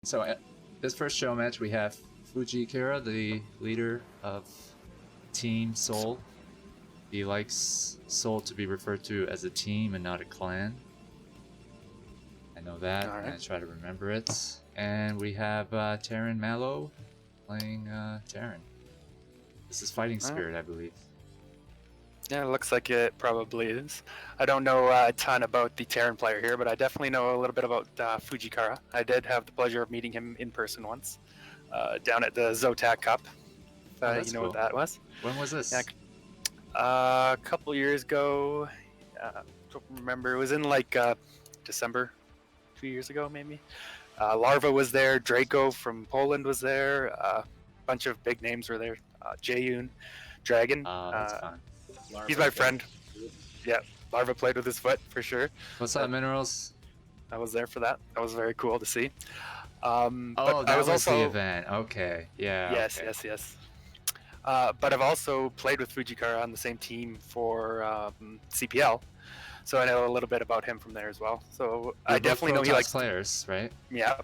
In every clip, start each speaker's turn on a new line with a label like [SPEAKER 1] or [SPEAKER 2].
[SPEAKER 1] So at this first show match, we have Fujikura, the leader of Team Seoul. He likes Seoul to be referred to as a team and not a clan. I know that,
[SPEAKER 2] All
[SPEAKER 1] and
[SPEAKER 2] right.
[SPEAKER 1] I try to remember it. And we have Taryn Mallow playing Taryn. This is Fighting Spirit, I believe.
[SPEAKER 2] Yeah, it looks like it probably is. I don't know a ton about the Terran player here, but I definitely know a little bit about Fujikura. I did have the pleasure of meeting him in person once, down at the Zotac Cup.
[SPEAKER 1] Oh,
[SPEAKER 2] You
[SPEAKER 1] that's
[SPEAKER 2] know
[SPEAKER 1] cool.
[SPEAKER 2] what that was?
[SPEAKER 1] When was this?
[SPEAKER 2] Yeah, a couple years ago. Don't remember. It was in like December, 2 years ago maybe. Larva was there. Draco from Poland was there. A bunch of big names were there. Jayun, Dragon.
[SPEAKER 1] That's fun.
[SPEAKER 2] He's my friend. Yeah, Larva played with his foot for sure.
[SPEAKER 1] What's up, Minerals?
[SPEAKER 2] I was there for that. That was very cool to see.
[SPEAKER 1] Oh,
[SPEAKER 2] But
[SPEAKER 1] that
[SPEAKER 2] I
[SPEAKER 1] was
[SPEAKER 2] also
[SPEAKER 1] the event. Okay, yeah.
[SPEAKER 2] yes,
[SPEAKER 1] okay.
[SPEAKER 2] yes. But I've also played with Fujikara on the same team for CPL, so I know a little bit about him from there as well. So
[SPEAKER 1] They're
[SPEAKER 2] I
[SPEAKER 1] both
[SPEAKER 2] definitely know he
[SPEAKER 1] Protoss
[SPEAKER 2] likes.
[SPEAKER 1] players, right?
[SPEAKER 2] Yeah,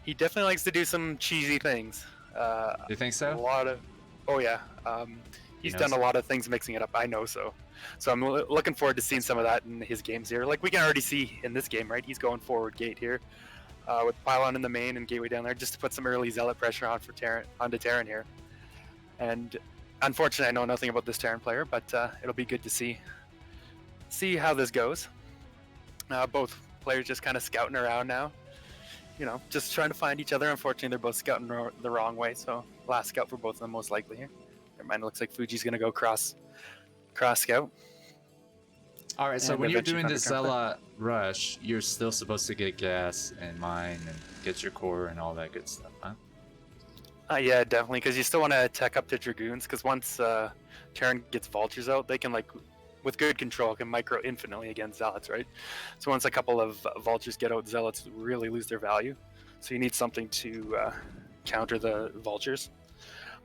[SPEAKER 2] he definitely likes to do some cheesy things.
[SPEAKER 1] You think
[SPEAKER 2] A
[SPEAKER 1] so?
[SPEAKER 2] lot of. Oh yeah. He's done a lot of things mixing it up. I know so. So I'm looking forward to seeing some of that in his games here. Like we can already see in this game, right? He's going forward gate here, with pylon in the main and gateway down there, just to put some early zealot pressure on for onto Terran here. And unfortunately, I know nothing about this Terran player, but it'll be good to see how this goes. Both players just kind of scouting around now. You know, just trying to find each other. Unfortunately, they're both scouting the wrong way, so last scout for both of them most likely here. Never mind, it looks like Fuji's gonna go cross scout.
[SPEAKER 1] All right, so
[SPEAKER 2] And
[SPEAKER 1] when you're
[SPEAKER 2] eventually
[SPEAKER 1] doing
[SPEAKER 2] find
[SPEAKER 1] the
[SPEAKER 2] the current player.
[SPEAKER 1] Zealot rush, you're still supposed to get gas and mine and get your core and all that good stuff, huh?
[SPEAKER 2] Yeah, definitely, because you still want to tech up to Dragoons, because once Terran gets Vultures out, they can, like, with good control, can micro infinitely against Zealots, right? So once a couple of Vultures get out, Zealots really lose their value. So you need something to counter the Vultures.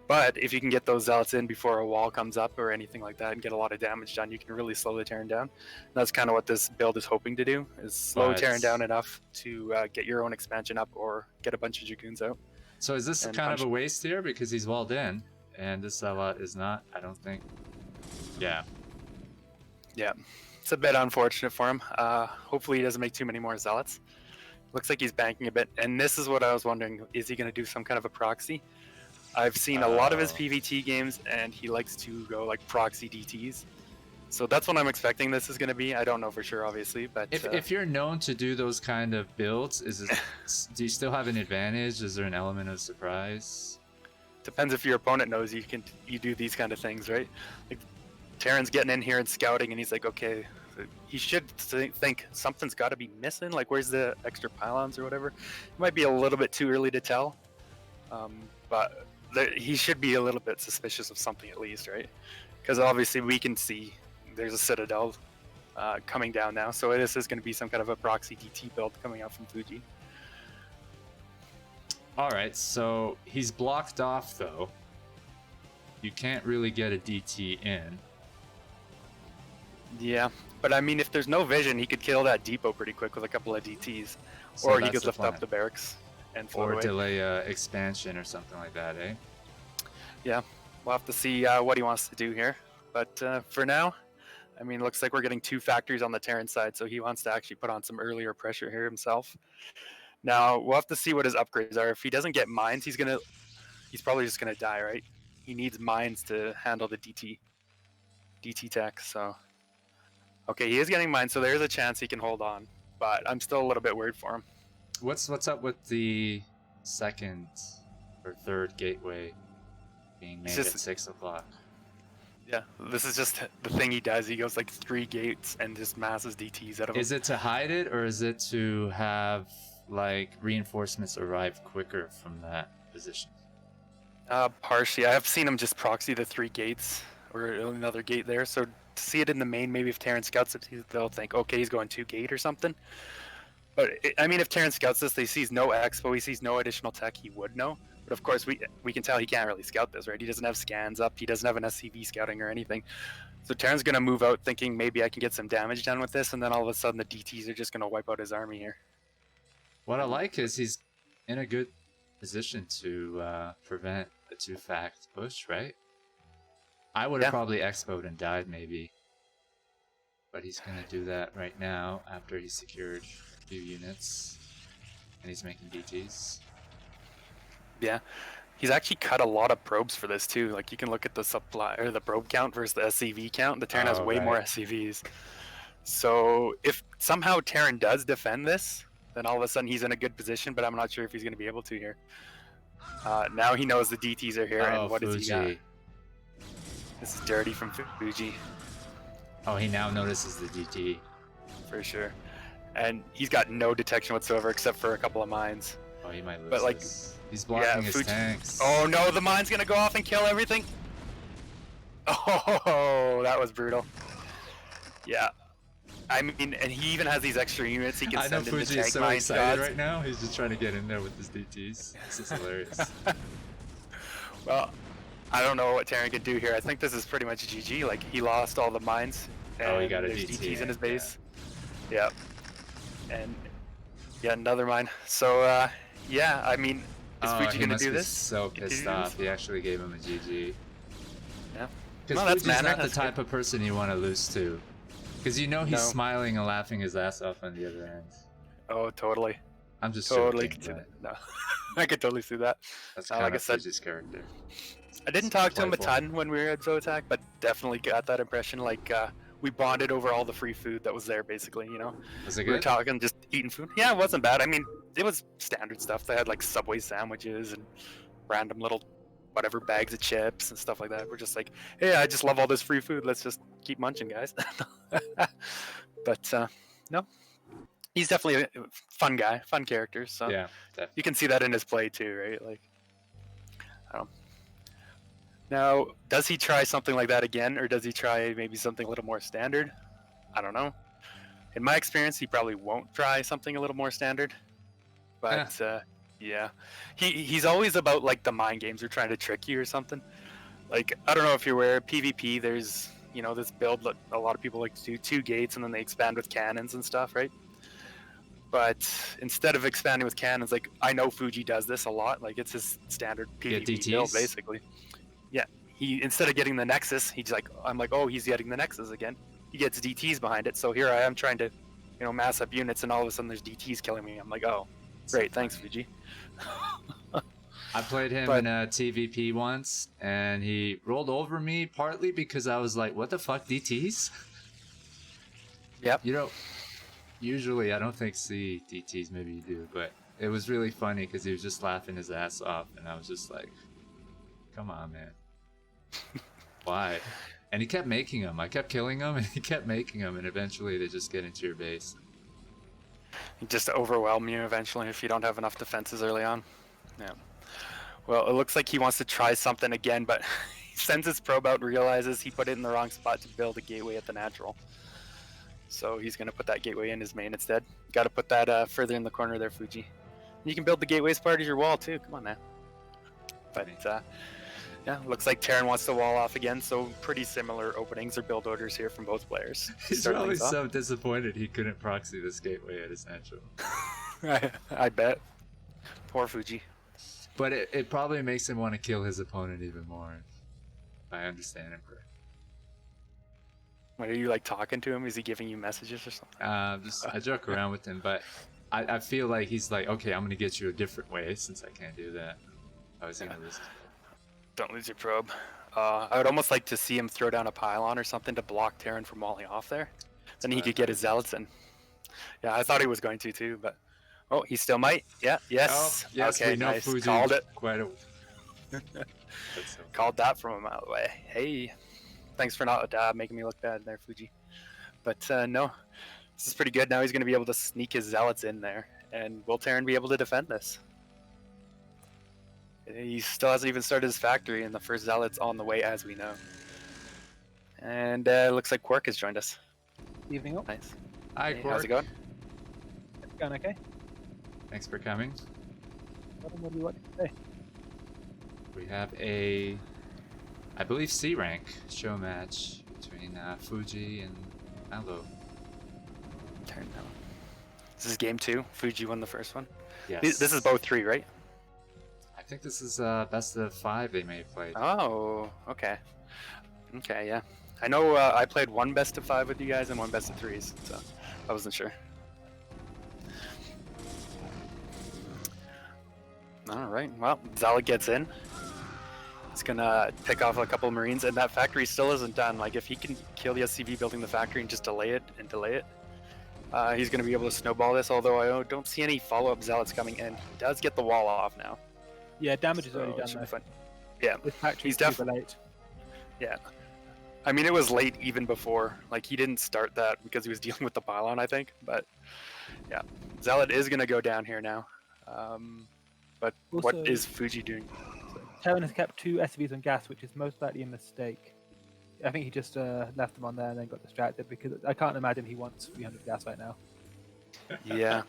[SPEAKER 2] But if you can get those Zealots in before a wall comes up or anything like that and get a lot of damage done, you can really slow the Terran down. And that's kind of what this build is hoping to do, is slow Terran down enough to get your own expansion up or get a bunch of Dragoons out.
[SPEAKER 1] So is this kind of a waste here because he's walled in and this Zealot is not, I don't think. Yeah.
[SPEAKER 2] Yeah, it's a bit unfortunate for him. Hopefully he doesn't make too many more Zealots. Looks like he's banking a bit, and this is what I was wondering, is he going to do some kind of a proxy? I've seen a lot of his PvT games, and he likes to go like proxy DTs. So that's what I'm expecting this is going to be. I don't know for sure, obviously, but
[SPEAKER 1] if you're known to do those kind of builds, do you still have an advantage? Is there an element of surprise?
[SPEAKER 2] Depends if your opponent knows you do these kind of things, right? Like Terran's getting in here and scouting, and he's like, okay, he should think something's got to be missing. Like, where's the extra pylons or whatever? It might be a little bit too early to tell, but he should be a little bit suspicious of something at least, right? Because obviously we can see there's a Citadel coming down now, so this is going to be some kind of a proxy DT build coming out from Fuji.
[SPEAKER 1] All right, so he's blocked off though. You can't really get a DT in.
[SPEAKER 2] Yeah, but I mean, if there's no vision, he could kill that depot pretty quick with a couple of DTs, so or he could lift up the barracks and float away.
[SPEAKER 1] Or delay expansion or something like that, eh?
[SPEAKER 2] Yeah, we'll have to see what he wants to do here. But for now, I mean, looks like we're getting two factories on the Terran side, so he wants to actually put on some earlier pressure here himself. Now, we'll have to see what his upgrades are. If he doesn't get mines, he's probably just gonna die, right? He needs mines to handle the DT tech, so... Okay, he is getting mines, so there's a chance he can hold on, but I'm still a little bit worried for him.
[SPEAKER 1] What's up with the second or third gateway being made at 6 o'clock?
[SPEAKER 2] Yeah, this is just the thing he does. He goes like 3 gates and just masses DTs out of them.
[SPEAKER 1] Is it to hide it, or is it to have like reinforcements arrive quicker from that position?
[SPEAKER 2] Partially. I have seen him just proxy the 3 gates or another gate there, so to see it in the main, maybe if Terran scouts it, they'll think, okay, he's going 2 gate or something. But I mean, if Terran scouts this, he sees no expo, he sees no additional tech, he would know. But of course, we can tell he can't really scout this, right? He doesn't have scans up, he doesn't have an SCV scouting or anything. So Terran's going to move out thinking maybe I can get some damage done with this, and then all of a sudden the DTs are just going to wipe out his army here.
[SPEAKER 1] What I like is he's in a good position to prevent a 2-fact push, right? I would have probably expoed and died maybe. But he's going to do that right now after he secured a few units. And he's making DTs.
[SPEAKER 2] Yeah. He's actually cut a lot of probes for this too. Like you can look at the supply or the probe count versus the SCV count. The Terran has way more SCVs. So if somehow Terran does defend this, then all of a sudden he's in a good position, but I'm not sure if he's going to be able to here. Now he knows the DTs are here, and what
[SPEAKER 1] Fuji.
[SPEAKER 2] does he got? This is dirty from Fuji.
[SPEAKER 1] Oh, he now notices the DT.
[SPEAKER 2] For sure. And he's got no detection whatsoever except for a couple of mines.
[SPEAKER 1] Oh, he might lose
[SPEAKER 2] but like,
[SPEAKER 1] this. He's blocking his tanks.
[SPEAKER 2] Oh no, the mine's going to go off and kill everything. Oh, that was brutal. Yeah. I mean, and he even has these extra units he can send into tank mines. I know Fuji is so excited
[SPEAKER 1] right now. He's just trying to get in there with his DTs. This is hilarious.
[SPEAKER 2] Well, I don't know what Terran can do here. I think this is pretty much GG. Like, he lost all the mines. And
[SPEAKER 1] he got a
[SPEAKER 2] there's
[SPEAKER 1] DT
[SPEAKER 2] DTs in his base. Yeah. And, yeah, another mine. So, yeah, I mean, is Fuji going to do this?
[SPEAKER 1] So pissed off. He actually gave him a GG.
[SPEAKER 2] Yeah.
[SPEAKER 1] Because Fuji's not the type of person you want to lose to. Because you know he's smiling and laughing his ass off on the other end.
[SPEAKER 2] Oh, totally.
[SPEAKER 1] I'm just
[SPEAKER 2] totally
[SPEAKER 1] joking,
[SPEAKER 2] no. I could totally see that.
[SPEAKER 1] That's kind of Fuji's character.
[SPEAKER 2] I didn't talk to him a ton when we were at Zotac, but definitely got that impression. Like, we bonded over all the free food that was there, basically, you know?
[SPEAKER 1] Was it good?
[SPEAKER 2] We were talking, just eating food. Yeah, it wasn't bad. I mean, it was standard stuff. They had, like, Subway sandwiches and random little whatever bags of chips and stuff like that. We're just like, hey, I just love all this free food. Let's just keep munching, guys. But, no. He's definitely a fun guy, fun character. So
[SPEAKER 1] yeah, definitely.
[SPEAKER 2] You can see that in his play, too, right? Like, I don't know. Now, does he try something like that again, or does he try maybe something a little more standard? I don't know. In my experience, he probably won't try something a little more standard. But yeah, he's always about like the mind games or trying to trick you or something. Like, I don't know if you're aware, PvP, there's, you know, this build that a lot of people like to do 2 gates and then they expand with cannons and stuff, right? But instead of expanding with cannons, like, I know Fuji does this a lot. Like, it's his standard PvP build, basically. Yeah, he, instead of getting the Nexus, he's like, I'm like, oh, he's getting the Nexus again. He gets DTs behind it, so here I am trying to, you know, mass up units, and all of a sudden there's DTs killing me. I'm like, oh, great, thanks, Fuji.
[SPEAKER 1] I played him in a TVP once, and he rolled over me partly because I was like, what the fuck, DTs?
[SPEAKER 2] Yep.
[SPEAKER 1] You know, usually I don't think see DTs, maybe you do, but it was really funny because he was just laughing his ass off, and I was just like, come on, man. Why? And he kept making them. I kept killing them, and he kept making them, and eventually they just get into your base.
[SPEAKER 2] Just overwhelm you eventually if you don't have enough defenses early on. Yeah. Well, it looks like he wants to try something again, but he sends his probe out and realizes he put it in the wrong spot to build a gateway at the natural. So he's going to put that gateway in his main instead. Got to put that further in the corner there, Fuji. You can build the gateway as part of your wall too. Come on now. But yeah, looks like Terran wants to wall off again, so pretty similar openings or build orders here from both players.
[SPEAKER 1] He's probably so disappointed he couldn't proxy this gateway at his natural.
[SPEAKER 2] I bet. Poor Fuji.
[SPEAKER 1] But it probably makes him want to kill his opponent even more. If I understand him correctly.
[SPEAKER 2] What, are you like talking to him? Is he giving you messages or something?
[SPEAKER 1] I joke around with him, but I feel like he's like, okay, I'm gonna get you a different way since I can't do that. I was gonna lose.
[SPEAKER 2] Don't lose your probe. I would almost like to see him throw down a pylon or something to block Terran from walling off there. Then he could get his zealots in. Yeah, I thought he was going to too, but oh, he still might. Yeah, yes.
[SPEAKER 1] Oh, yes,
[SPEAKER 2] okay,
[SPEAKER 1] we know
[SPEAKER 2] nice.
[SPEAKER 1] Fuji
[SPEAKER 2] Called it.
[SPEAKER 1] Quite a.
[SPEAKER 2] Called that from a mile away. Hey, thanks for not making me look bad there, Fuji. But no, this is pretty good. Now he's going to be able to sneak his zealots in there, and will Terran be able to defend this? He still hasn't even started his factory, and the first zealot's on the way, as we know. And looks like Quark has joined us.
[SPEAKER 3] Evening up.
[SPEAKER 2] Nice.
[SPEAKER 1] Hi,
[SPEAKER 2] Hey,
[SPEAKER 1] Quark.
[SPEAKER 2] how's it going?
[SPEAKER 3] It's going okay.
[SPEAKER 1] Thanks for coming.
[SPEAKER 3] What do you want to say?
[SPEAKER 1] We have a, I believe, C rank show match between Fuji and Malo.
[SPEAKER 2] Turn now. This is game 2. Fuji won the first one.
[SPEAKER 1] Yes.
[SPEAKER 2] This is both 3, right?
[SPEAKER 1] I think this is best of 5 they may have played.
[SPEAKER 2] Oh, okay. Okay, yeah. I know I played one best of 5 with you guys and one best of 3s, so I wasn't sure. All right. Well, Zealot gets in. He's gonna pick off a couple of Marines, and that factory still isn't done. Like, if he can kill the SCV building the factory and just delay it, he's gonna be able to snowball this. Although I don't see any follow-up Zealots coming in. He does get the wall off now.
[SPEAKER 3] Yeah, damage is
[SPEAKER 2] So
[SPEAKER 3] already
[SPEAKER 2] it
[SPEAKER 3] done
[SPEAKER 2] should
[SPEAKER 3] though.
[SPEAKER 2] be fun. Yeah,
[SPEAKER 3] This factory's
[SPEAKER 2] he's
[SPEAKER 3] super
[SPEAKER 2] definitely.
[SPEAKER 3] late.
[SPEAKER 2] Yeah. I mean, it was late even before. Like, he didn't start that because he was dealing with the pylon, I think. But yeah, Zealot is gonna go down here now. But what
[SPEAKER 3] Also-
[SPEAKER 2] is Fuji doing?
[SPEAKER 3] Terran has kept 2 SCVs on gas, which is most likely a mistake. I think he just left them on there and then got distracted because I can't imagine he wants 300 gas right now.
[SPEAKER 2] Yeah.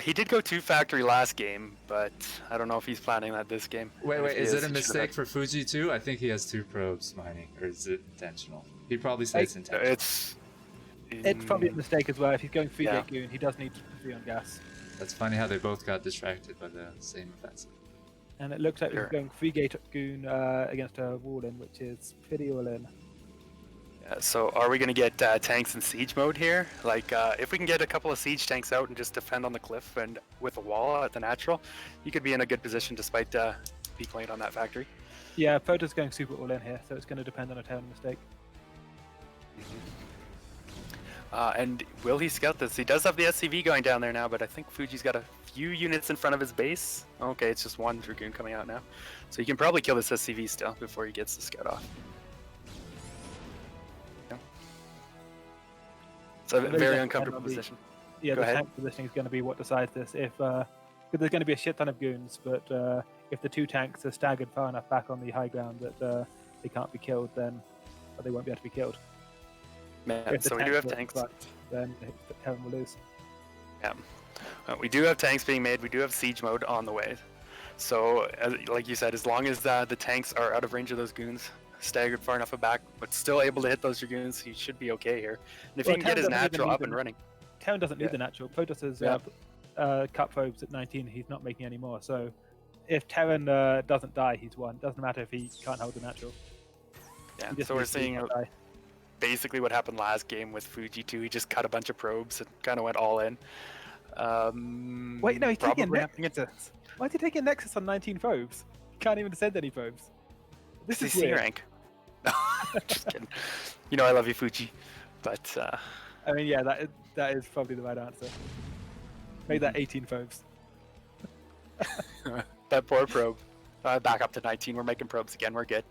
[SPEAKER 2] He did go 2 factory last game, but I don't know if he's planning that this game.
[SPEAKER 1] Wait,
[SPEAKER 2] And if he
[SPEAKER 1] is it a
[SPEAKER 2] he should've
[SPEAKER 1] mistake
[SPEAKER 2] had-
[SPEAKER 1] for Fuji too? I think he has 2 probes mining, or is it intentional? He'd probably say it's intentional.
[SPEAKER 3] It's probably a mistake as well. If he's going 3
[SPEAKER 2] Yeah.
[SPEAKER 3] gate goon, he does need 3 on gas.
[SPEAKER 1] That's funny how they both got distracted by the same offensive.
[SPEAKER 3] And it looks like
[SPEAKER 2] Sure.
[SPEAKER 3] he's going 3 gate goon against a wall in, which is pretty all in.
[SPEAKER 2] Yeah, so are we going to get tanks in siege mode here? Like, if we can get a couple of siege tanks out and just defend on the cliff and with a wall at the natural, you could be in a good position despite peak lane on that factory.
[SPEAKER 3] Yeah, Proto's going super all in here, so it's going to depend on a Terran mistake.
[SPEAKER 2] And will he scout this? He does have the SCV going down there now, but I think Fuji's got a few units in front of his base. Okay, it's just 1 Dragoon coming out now. So he can probably kill this SCV still before he gets the scout off. Yeah. It's a
[SPEAKER 3] Really
[SPEAKER 2] very
[SPEAKER 3] does
[SPEAKER 2] uncomfortable
[SPEAKER 3] depend on the-
[SPEAKER 2] position.
[SPEAKER 3] Yeah,
[SPEAKER 2] Go
[SPEAKER 3] the
[SPEAKER 2] ahead.
[SPEAKER 3] tank positioning is going to be what decides this. If because there's going to be a shit ton of goons, but if the 2 tanks are staggered far enough back on the high ground that they can't be killed, then they won't be able to be killed.
[SPEAKER 2] Yeah,
[SPEAKER 3] If the
[SPEAKER 2] so we do have
[SPEAKER 3] are
[SPEAKER 2] tanks.
[SPEAKER 3] fucked, then Terran will lose.
[SPEAKER 2] Yeah. We do have tanks being made. We do have siege mode on the way. So, like you said, as long as the tanks are out of range of those goons, staggered far enough back, but still able to hit those dragoons, he should be okay here. And if
[SPEAKER 3] Well,
[SPEAKER 2] he can get his
[SPEAKER 3] Terran doesn't even
[SPEAKER 2] natural
[SPEAKER 3] need
[SPEAKER 2] up and
[SPEAKER 3] them.
[SPEAKER 2] running.
[SPEAKER 3] Terran doesn't need
[SPEAKER 2] Yeah.
[SPEAKER 3] the natural. Protoss has
[SPEAKER 2] Yeah.
[SPEAKER 3] cut probes at 19. He's not making any more. So if Terran doesn't die, he's won. Doesn't matter if he can't hold the natural.
[SPEAKER 2] Yeah.
[SPEAKER 3] He just
[SPEAKER 2] So we're
[SPEAKER 3] needs to
[SPEAKER 2] seeing
[SPEAKER 3] not die.
[SPEAKER 2] basically what happened last game with Fuji 2. He just cut a bunch of probes and kind of went all in.
[SPEAKER 3] Wait, no, he's taking a
[SPEAKER 2] probably happening at-
[SPEAKER 3] Nexus. Why is he taking a Nexus on 19 probes? He can't even send any probes. This
[SPEAKER 2] This
[SPEAKER 3] is
[SPEAKER 2] is C
[SPEAKER 3] weird.
[SPEAKER 2] rank. Just kidding. You know I love you, Fuji, but
[SPEAKER 3] I mean, yeah, that is probably the right answer. Make that 18 probes.
[SPEAKER 2] that poor probe. Back up to 19. We're making probes again. We're good.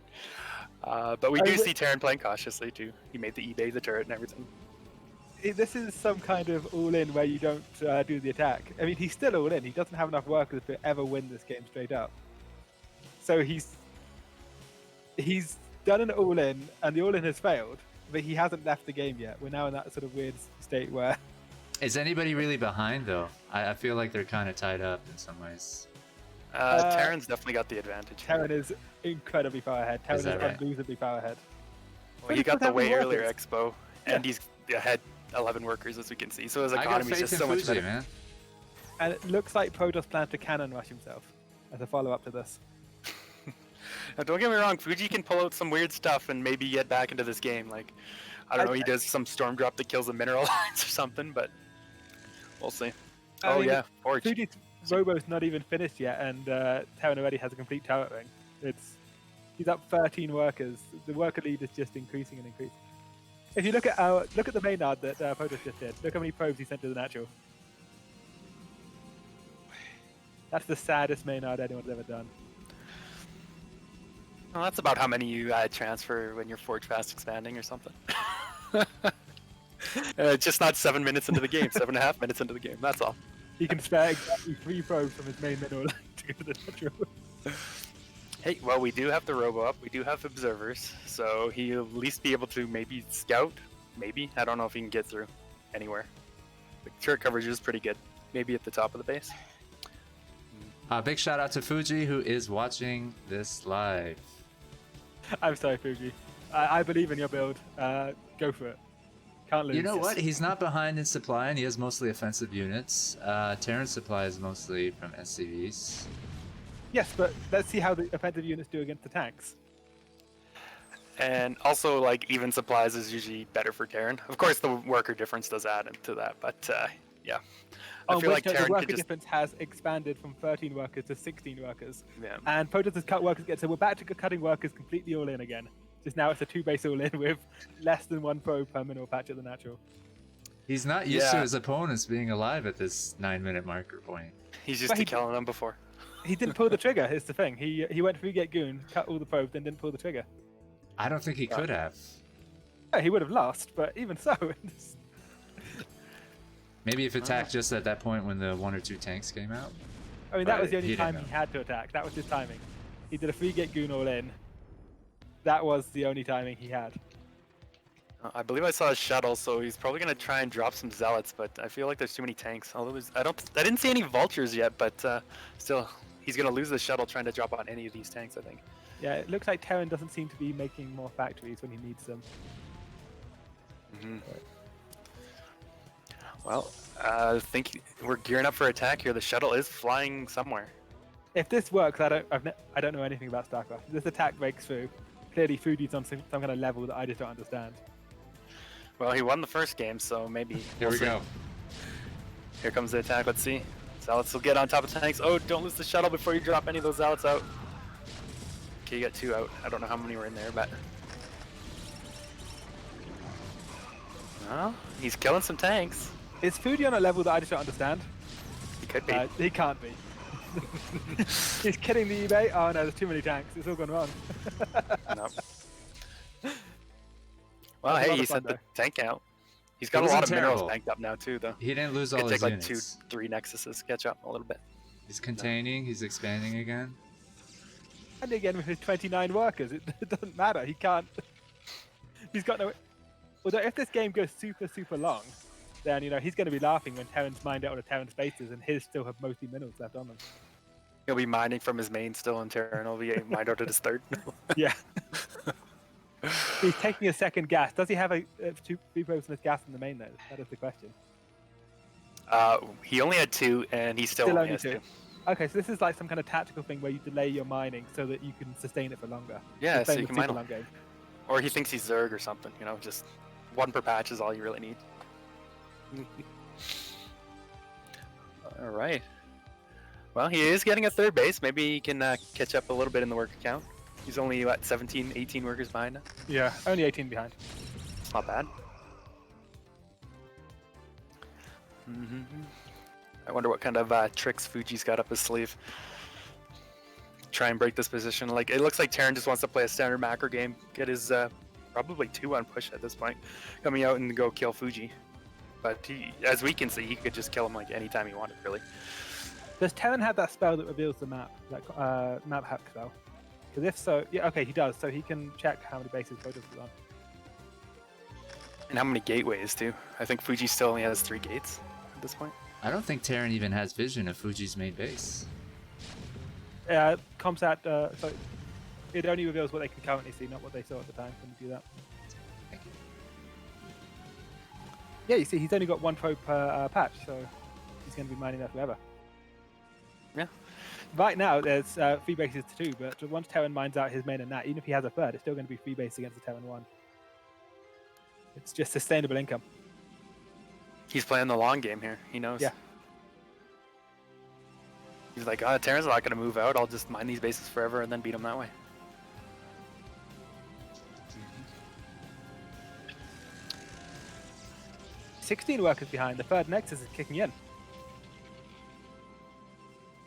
[SPEAKER 2] But we
[SPEAKER 3] I
[SPEAKER 2] do
[SPEAKER 3] mean,
[SPEAKER 2] see Terran playing cautiously too. He made the eBay, the turret, and everything.
[SPEAKER 3] This is some kind of all-in where you don't do the attack. I mean, he's still all-in. He doesn't have enough workers to ever win this game straight up. So he's done an all-in, and the all-in has failed, but he hasn't left the game yet. We're now in that sort of weird state where...
[SPEAKER 1] Is anybody really behind though? I feel like they're kind of tied up in some ways.
[SPEAKER 2] Terran's definitely got the advantage.
[SPEAKER 3] Terran is incredibly far ahead. Terran is
[SPEAKER 1] that right?
[SPEAKER 3] unlosably far ahead.
[SPEAKER 2] Well, he got the
[SPEAKER 3] Without
[SPEAKER 2] way
[SPEAKER 3] workers.
[SPEAKER 2] earlier expo, and he's ahead 11 workers as we can see. So his
[SPEAKER 1] I got
[SPEAKER 2] economy's
[SPEAKER 1] faith
[SPEAKER 2] just
[SPEAKER 1] in
[SPEAKER 2] so much
[SPEAKER 1] Fuji,
[SPEAKER 2] better.
[SPEAKER 1] man.
[SPEAKER 3] And it looks like Protoss plans to cannon rush himself as a follow-up to this.
[SPEAKER 2] Now, don't get me wrong, Fuji can pull out some weird stuff and maybe get back into this game. Like, I don't know, he does some storm drop that kills the mineral lines or something, but we'll see.
[SPEAKER 3] I
[SPEAKER 2] Oh
[SPEAKER 3] mean,
[SPEAKER 2] yeah, Forge.
[SPEAKER 3] Fuji's Robo's not even finished yet, and Terran already has a complete turret ring. He's up 13 workers. The worker lead is just increasing and increasing. If you look at the Maynard that Protoss just did, look how many probes he sent to the natural. That's the saddest Maynard anyone's ever done.
[SPEAKER 2] Well, that's about how many you transfer when you're Forge fast expanding or something. Just not 7 minutes into the game, 7.5 minutes into the game. That's all.
[SPEAKER 3] He can spare exactly 3 probes from his main mineral line to go to the natural.
[SPEAKER 2] Hey, well, we do have the robo up. We do have observers, so he'll at least be able to maybe scout. Maybe. I don't know if he can get through anywhere. The turret coverage is pretty good. Maybe at the top of the base.
[SPEAKER 1] Big shout out to Fuji who is watching this live.
[SPEAKER 3] I'm sorry, Fuji. I believe in your build. Go for it. Can't lose.
[SPEAKER 1] You know what? He's not behind in supply, and he has mostly offensive units. Terran's supply is mostly from SCVs.
[SPEAKER 3] Yes, but let's see how the offensive units do against the tanks.
[SPEAKER 2] And also, like, even supplies is usually better for Terran. Of course, the worker difference does add into that, but yeah. I feel like
[SPEAKER 3] the
[SPEAKER 2] Terran
[SPEAKER 3] worker
[SPEAKER 2] could just...
[SPEAKER 3] difference has expanded from 13 workers to 16 workers.
[SPEAKER 2] Yeah.
[SPEAKER 3] And Protoss has cut workers again, so we're back to cutting workers completely all in again. Just now it's a 2-base all in with less than 1 probe per mineral patch at the natural.
[SPEAKER 1] He's not used to his opponents being alive at this 9-minute marker point.
[SPEAKER 2] He's used to killing them before.
[SPEAKER 3] He didn't pull the trigger, is the thing. He went for get goon, cut all the probes, then didn't pull the trigger.
[SPEAKER 1] I don't think he could have.
[SPEAKER 3] Yeah, he would have lost, but even so.
[SPEAKER 1] Maybe if attacked just at that point when the 1 or 2 tanks came out.
[SPEAKER 3] I mean, that was the
[SPEAKER 1] He
[SPEAKER 3] only
[SPEAKER 1] didn't
[SPEAKER 3] time
[SPEAKER 1] know.
[SPEAKER 3] he had to attack. That was his timing. He did a free get goon all in. That was the only timing he had.
[SPEAKER 2] I believe I saw a shuttle, so he's probably gonna try and drop some zealots, but I feel like there's too many tanks. Although I didn't see any vultures yet, but still, he's gonna lose the shuttle trying to drop on any of these tanks, I think.
[SPEAKER 3] Yeah, it looks like Terran doesn't seem to be making more factories when he needs them.
[SPEAKER 2] Well, I think we're gearing up for attack here. The shuttle is flying somewhere.
[SPEAKER 3] If this works, I don't know anything about StarCraft. If this attack breaks through, clearly Fuji's on some kind of level that I just don't understand.
[SPEAKER 2] Well, he won the first game, so maybe.
[SPEAKER 1] Here we
[SPEAKER 2] see.
[SPEAKER 1] go.
[SPEAKER 2] Here comes the attack. Let's see. Zealots will get on top of tanks. Oh, don't lose the shuttle before you drop any of those zealots out. Okay, you got 2 out. I don't know how many were in there, but... Well, he's killing some tanks.
[SPEAKER 3] Is Fuji on a level that I just don't understand?
[SPEAKER 2] He could be.
[SPEAKER 3] He can't be. He's killing the eBay. Oh no, there's too many tanks. It's all gone wrong.
[SPEAKER 2] No. Well,
[SPEAKER 3] That's a
[SPEAKER 2] hey,
[SPEAKER 3] lot
[SPEAKER 2] he
[SPEAKER 3] of fun,
[SPEAKER 2] sent the
[SPEAKER 3] though.
[SPEAKER 2] tank out. He's got a
[SPEAKER 1] wasn't
[SPEAKER 2] lot of minerals
[SPEAKER 1] terrible.
[SPEAKER 2] banked up now, too, though.
[SPEAKER 1] He didn't lose all
[SPEAKER 2] Could
[SPEAKER 1] his
[SPEAKER 2] take like
[SPEAKER 1] units.
[SPEAKER 2] 2-3 nexuses to catch up a little bit.
[SPEAKER 1] He's containing, he's expanding again.
[SPEAKER 3] And again with his 29 workers, it doesn't matter. He can't. He's got no. Although if this game goes super long, then he's going to be laughing when Terrans mined out all the Terran spaces, and his still have mostly minerals left on them.
[SPEAKER 2] He'll be mining from his main still in Terran. He'll be mined out at his third.
[SPEAKER 3] Yeah. He's taking a second gas. Does he have a 3 probes in his gas in the main though? That is the question.
[SPEAKER 2] He only had 2, and he still only has 2.
[SPEAKER 3] Okay, so this is like some kind of tactical thing where you delay your mining so that you can sustain it for longer.
[SPEAKER 2] Yeah,
[SPEAKER 3] The
[SPEAKER 2] so
[SPEAKER 3] same
[SPEAKER 2] you
[SPEAKER 3] with
[SPEAKER 2] can mine
[SPEAKER 3] super
[SPEAKER 2] a
[SPEAKER 3] long game.
[SPEAKER 2] Or he thinks he's Zerg or something, just 1 per patch is all you really need. Alright. Well, he is getting a 3rd base. Maybe he can catch up a little bit in the worker count. He's only, 17, 18 workers behind now?
[SPEAKER 3] Yeah, only 18 behind.
[SPEAKER 2] It's not bad. I wonder what kind of tricks Fuji's got up his sleeve. Try and break this position. Like, it looks like Terran just wants to play a standard macro game, get his probably 2-1 push at this point, coming out and go kill Fuji. But as we can see, he could just kill him like anytime he wanted, really.
[SPEAKER 3] Does Terran have that spell that reveals the map, that map hack spell? Because if so, yeah, okay, he does. So he can check how many bases Protoss is on.
[SPEAKER 2] And how many gateways, too. I think Fuji still only has 3 gates at this point.
[SPEAKER 1] I don't think Terran even has vision of Fuji's main base.
[SPEAKER 3] Comsat, so it only reveals what they can currently see, not what they saw at the time. Can you do that?
[SPEAKER 1] Thank you.
[SPEAKER 3] Yeah, you see, he's only got 1 probe per patch, so he's going to be mining that forever.
[SPEAKER 2] Yeah.
[SPEAKER 3] Right now, there's 3 bases to 2, but once Terran mines out his main and that, even if he has a 3rd, it's still going to be 3 bases against the Terran 1. It's just sustainable income.
[SPEAKER 2] He's playing the long game here. He knows.
[SPEAKER 3] Yeah.
[SPEAKER 2] He's like, Terran's not going to move out. I'll just mine these bases forever and then beat him that way.
[SPEAKER 3] 16 workers behind. The 3rd Nexus is kicking in.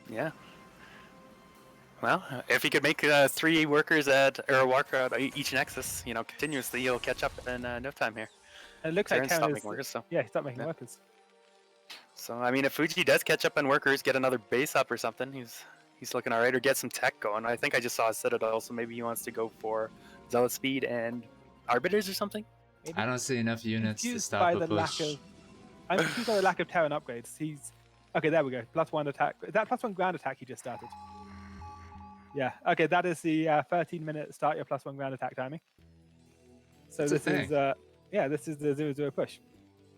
[SPEAKER 2] Yeah. Well, if he could make 3 workers or a worker at each Nexus, continuously, he'll catch up in no time here.
[SPEAKER 3] And it looks
[SPEAKER 2] Terran's
[SPEAKER 3] like
[SPEAKER 2] stopped
[SPEAKER 3] Terran
[SPEAKER 2] making workers, so.
[SPEAKER 3] Yeah, he stopped making
[SPEAKER 2] Yeah.
[SPEAKER 3] workers.
[SPEAKER 2] So, I mean, if Fuji does catch up on workers, get another base up or something, he's looking alright, or get some tech going. I think I just saw a Citadel, so maybe he wants to go for Zealot Speed and Arbiters or something? Maybe?
[SPEAKER 1] I don't see enough units to
[SPEAKER 3] Confused
[SPEAKER 1] stop
[SPEAKER 3] by
[SPEAKER 1] a
[SPEAKER 3] the
[SPEAKER 1] push.
[SPEAKER 3] I'm confused by the lack of Terran upgrades. Okay, there we go. +1 attack. Is that +1 ground attack he just started? Yeah. Okay, that is the 13-minute start your +1 ground attack timing. So
[SPEAKER 1] It's a
[SPEAKER 3] this is
[SPEAKER 1] thing.
[SPEAKER 3] Yeah, this is the 0-0 push.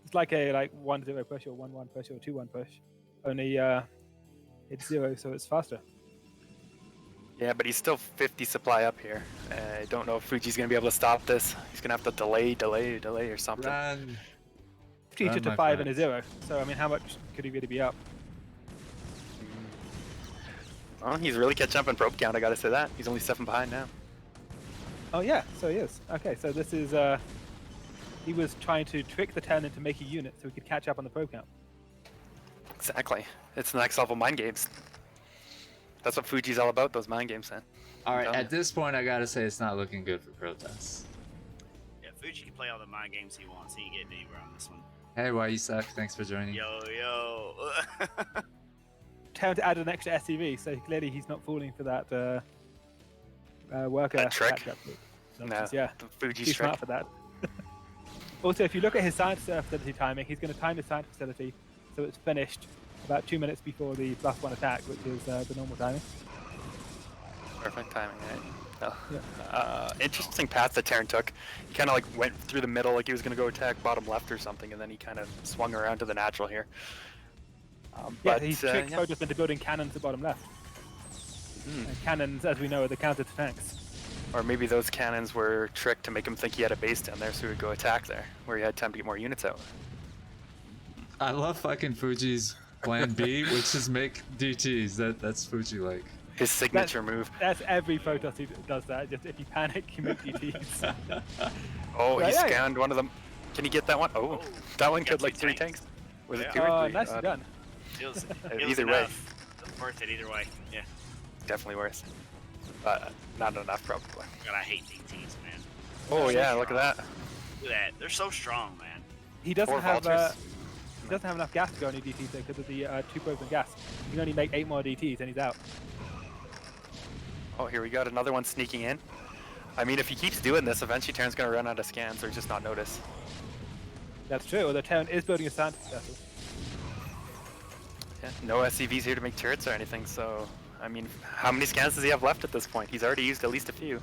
[SPEAKER 3] It's like a 1-0 push or 1-1 push or 2-1 push. Only it's 0, so it's faster.
[SPEAKER 2] Yeah, but he's still 50 supply up here. I don't know if Fuji's going to be able to stop this. He's going to have to delay or something.
[SPEAKER 1] Run.
[SPEAKER 3] 50
[SPEAKER 1] Run,
[SPEAKER 3] to
[SPEAKER 1] my
[SPEAKER 3] 5 and a
[SPEAKER 1] friends.
[SPEAKER 3] 0. So, I mean, how much could he really be up?
[SPEAKER 2] Well, he's really catching up in probe count, I gotta say that. He's only 7 behind now.
[SPEAKER 3] Oh, yeah, so he is. Okay, so this is... he was trying to trick the 10 into making units so he could catch up on the probe count.
[SPEAKER 2] Exactly. It's the next level mind games. That's what Fuji's all about, those mind games, man.
[SPEAKER 1] All right,
[SPEAKER 2] Done.
[SPEAKER 1] at this point, I gotta say it's not looking good for Protoss.
[SPEAKER 4] Yeah, Fuji can play all the mind games he wants. He can get anywhere on this one.
[SPEAKER 1] Hey, why you suck? Thanks for joining.
[SPEAKER 4] Yo.
[SPEAKER 3] Town to add an extra SCV, so clearly he's not falling for that worker
[SPEAKER 2] That trick?
[SPEAKER 3] catch-up.
[SPEAKER 2] No,
[SPEAKER 3] Yeah,
[SPEAKER 2] the Fuji's
[SPEAKER 3] too
[SPEAKER 2] trick.
[SPEAKER 3] smart for that. Also, if you look at his science facility timing, he's going to time his science facility so it's finished about 2 minutes before the +1 attack, which is the normal timing.
[SPEAKER 2] Perfect timing, right? Oh.
[SPEAKER 3] Yeah.
[SPEAKER 2] Interesting path that Terran took. He kind of like went through the middle like he was going to go attack bottom left or something, and then he kind of swung around to the natural here.
[SPEAKER 3] Yeah,
[SPEAKER 2] But,
[SPEAKER 3] he's
[SPEAKER 2] yeah.
[SPEAKER 3] tricked Protoss into building cannons at bottom left. And cannons, as we know, are the counter to tanks.
[SPEAKER 2] Or maybe those cannons were tricked to make him think he had a base down there so he would go attack there, where he had time to get more units out.
[SPEAKER 1] I love fucking Fuji's plan B, which is make DTs. That's Fuji like.
[SPEAKER 2] His signature move.
[SPEAKER 3] That's every Protoss who does that. Just if you panic, you make DTs.
[SPEAKER 2] Oh,
[SPEAKER 3] Right,
[SPEAKER 2] he
[SPEAKER 3] yeah.
[SPEAKER 2] scanned one of them. Can he get that one? Oh, that one
[SPEAKER 4] Got
[SPEAKER 2] killed like
[SPEAKER 4] 2
[SPEAKER 2] 3
[SPEAKER 4] tanks.
[SPEAKER 2] tanks. Was it
[SPEAKER 4] Yeah.
[SPEAKER 2] 2 or 3?
[SPEAKER 3] Nicely done.
[SPEAKER 4] Feels
[SPEAKER 2] Either way.
[SPEAKER 4] enough. It's worth it either way. Yeah.
[SPEAKER 2] Definitely worse. But not enough, probably.
[SPEAKER 4] God, I hate DTs, man.
[SPEAKER 2] Oh,
[SPEAKER 4] They're
[SPEAKER 2] yeah,
[SPEAKER 4] so
[SPEAKER 2] look at
[SPEAKER 4] strong.
[SPEAKER 2] that.
[SPEAKER 4] Look at that. They're so strong, man.
[SPEAKER 3] He doesn't
[SPEAKER 2] 4
[SPEAKER 3] have
[SPEAKER 2] vultures.
[SPEAKER 3] he doesn't have enough gas to go any DTs though because of the 2 probes and gas. He can only make 8 more DTs and he's out.
[SPEAKER 2] Oh, here we got another one sneaking in. I mean, if he keeps doing this, eventually Terran's going to run out of scans or just not notice.
[SPEAKER 3] That's true. Although Terran is building a science vessel.
[SPEAKER 2] Yeah, no SCVs here to make turrets or anything, so... I mean, how many scans does he have left at this point? He's already used at least a few.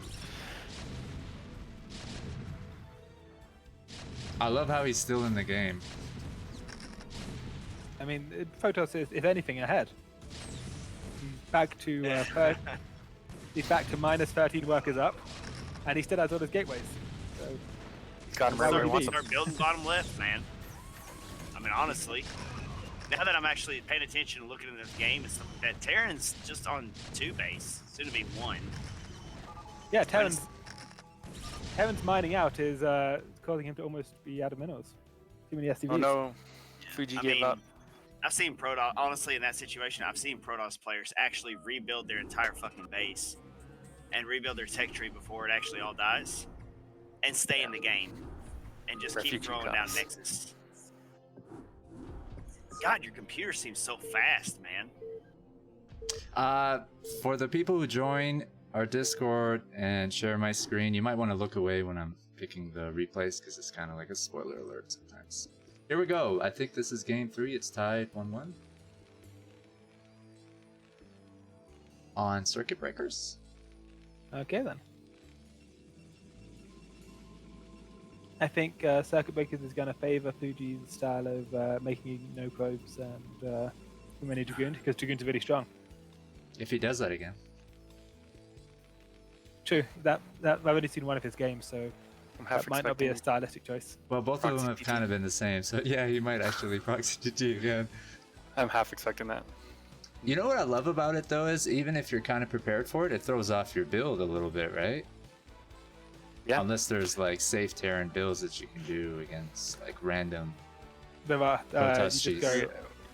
[SPEAKER 1] I love how he's still in the game.
[SPEAKER 3] I mean, Protoss is, if anything, ahead. He's back to he's back to minus 13 workers up, and he still has all his gateways. So
[SPEAKER 2] He's got him
[SPEAKER 3] Why
[SPEAKER 2] right
[SPEAKER 3] would
[SPEAKER 2] where he
[SPEAKER 3] he
[SPEAKER 2] wants
[SPEAKER 3] be?
[SPEAKER 2] him.
[SPEAKER 4] Start building bottom left, man. I mean, honestly, now that I'm actually paying attention and looking at this game, it's that Terran's just on 2 base, soon to be 1.
[SPEAKER 3] yeah, Terran's mining out is causing him to almost be out of minerals. Too many SCVs.
[SPEAKER 2] Oh no, Fuji gave up.
[SPEAKER 4] I've seen Protoss, honestly, in that situation, I've seen Protoss players actually rebuild their entire fucking base and rebuild their tech tree before it actually all dies and stay in the game and just keep
[SPEAKER 2] Refugee
[SPEAKER 4] throwing
[SPEAKER 2] comes.
[SPEAKER 4] down nexus. God, your computer seems so fast, man.
[SPEAKER 1] For the people who join our Discord and share my screen, you might want to look away when I'm picking the replays because it's kind of like a spoiler alert sometimes. Here we go. I think this is game 3. It's tied 1-1 on circuit breakers.
[SPEAKER 3] Okay then. I think Circuit Breakers is going to favor Fuji's style of making no probes and too many Dragoons because Dragoons are really strong.
[SPEAKER 1] If he does that again.
[SPEAKER 3] True. That I've only seen one of his games, so
[SPEAKER 2] I'm half
[SPEAKER 3] that might not be a
[SPEAKER 2] expecting
[SPEAKER 3] stylistic choice.
[SPEAKER 1] Well, both of them
[SPEAKER 2] Proxy
[SPEAKER 1] have kind of been the same, so yeah, he might actually proxy GG again.
[SPEAKER 2] I'm half expecting that.
[SPEAKER 1] You know what I love about it though is even if you're kind of prepared for it, it throws off your build a little bit, right?
[SPEAKER 2] Yeah.
[SPEAKER 1] Unless there's like safe Terran builds that you can do against like random.
[SPEAKER 3] There are you
[SPEAKER 1] Protoss
[SPEAKER 3] just
[SPEAKER 1] cheese.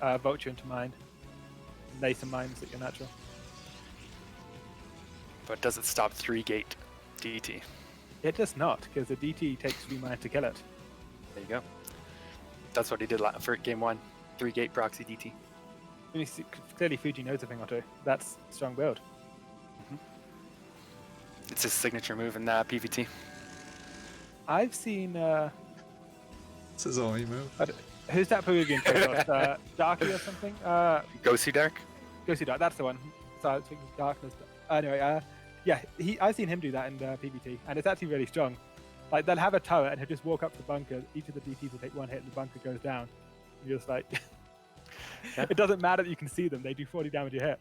[SPEAKER 3] go Vulture into mine, lay some mines at your natural.
[SPEAKER 2] But does it stop 3-gate DT?
[SPEAKER 3] It does not, because the DT takes 3 mines to kill it.
[SPEAKER 2] There you go. That's what he did for game 1. 3-gate proxy DT.
[SPEAKER 3] I mean, clearly Fuji knows a thing or two. That's strong build.
[SPEAKER 2] It's his signature move in PVT.
[SPEAKER 3] I've seen
[SPEAKER 1] It's his only move.
[SPEAKER 3] who's that Peruvian Protoss? Darky or something?
[SPEAKER 2] Ghosty Dark?
[SPEAKER 3] Ghosty Dark, that's the one. So I was thinking Darkness. Anyway, yeah, I've seen him do that in PvT, and it's actually really strong. Like they'll have a turret and he'll just walk up to the bunker. Each of the DTs will take one hit and the bunker goes down. And you're just like, it doesn't matter that you can see them. They do 40 damage a hit.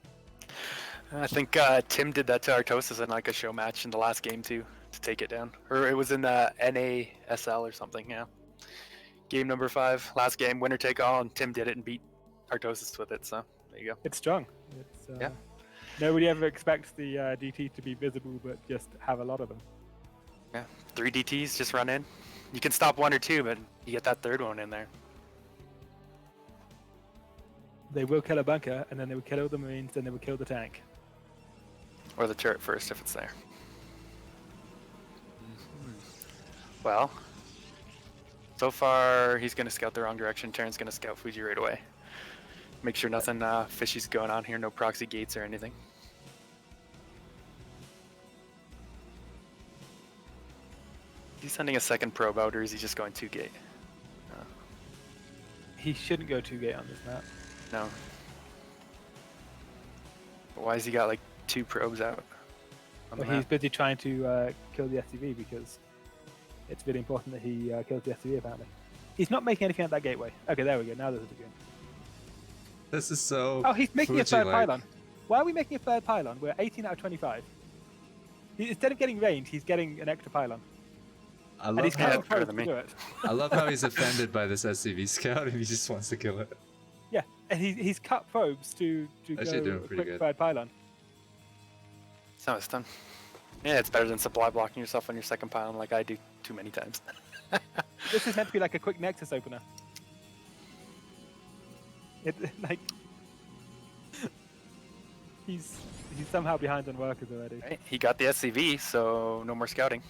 [SPEAKER 2] I think Tim did that to Artosis in like a show match in the last game too, to take it down. Or it was in the NASL or something, yeah. Game number 5, last game, winner take all, and Tim did it and beat Artosis with it, so there you go.
[SPEAKER 3] It's strong. It's,
[SPEAKER 2] Yeah.
[SPEAKER 3] Nobody ever expects the DT to be visible, but just have a lot of them.
[SPEAKER 2] Yeah, 3 DTs just run in. You can stop 1 or 2, but you get that third one in there.
[SPEAKER 3] They will kill a bunker, and then they will kill all the Marines, then they will kill the tank.
[SPEAKER 2] Or the turret first if it's there. Well, so far he's going to scout the wrong direction. Terran's going to scout Fuji right away. Make sure nothing fishy's going on here, no proxy gates or anything. He's sending a second probe out, or is he just going 2 gate?
[SPEAKER 3] He shouldn't go 2 gate on this map.
[SPEAKER 2] No. But why has he got like 2 probes out? On the
[SPEAKER 3] Well, he's
[SPEAKER 2] map?
[SPEAKER 3] busy trying to kill the SCV because it's really important that he kills the SCV apparently. He's not making anything at that gateway. Okay, there we go. Now there's a Dragoon.
[SPEAKER 1] This is so.
[SPEAKER 3] Oh, he's making a third
[SPEAKER 1] Fuji-like.
[SPEAKER 3] pylon. Why are we making a third pylon? We're 18 out of 25. Instead of getting range, he's getting an extra pylon.
[SPEAKER 1] I
[SPEAKER 3] And
[SPEAKER 1] love
[SPEAKER 3] he's
[SPEAKER 2] Yeah,
[SPEAKER 3] cutting
[SPEAKER 1] how
[SPEAKER 2] better
[SPEAKER 3] probes
[SPEAKER 2] than
[SPEAKER 3] to
[SPEAKER 2] me.
[SPEAKER 3] do it.
[SPEAKER 1] I love how he's offended by this SCV scout and he just wants to kill it.
[SPEAKER 3] Yeah, and he's cut probes to
[SPEAKER 1] Actually
[SPEAKER 3] go
[SPEAKER 1] doing
[SPEAKER 3] a
[SPEAKER 1] pretty
[SPEAKER 3] quick
[SPEAKER 1] good.
[SPEAKER 3] third pylon.
[SPEAKER 2] So it's done. Yeah, it's better than supply blocking yourself on your second pylon like I do too many times.
[SPEAKER 3] This is meant to be like a quick Nexus opener. It like he's somehow behind on workers already.
[SPEAKER 2] Right, he got the SCV, so no more scouting.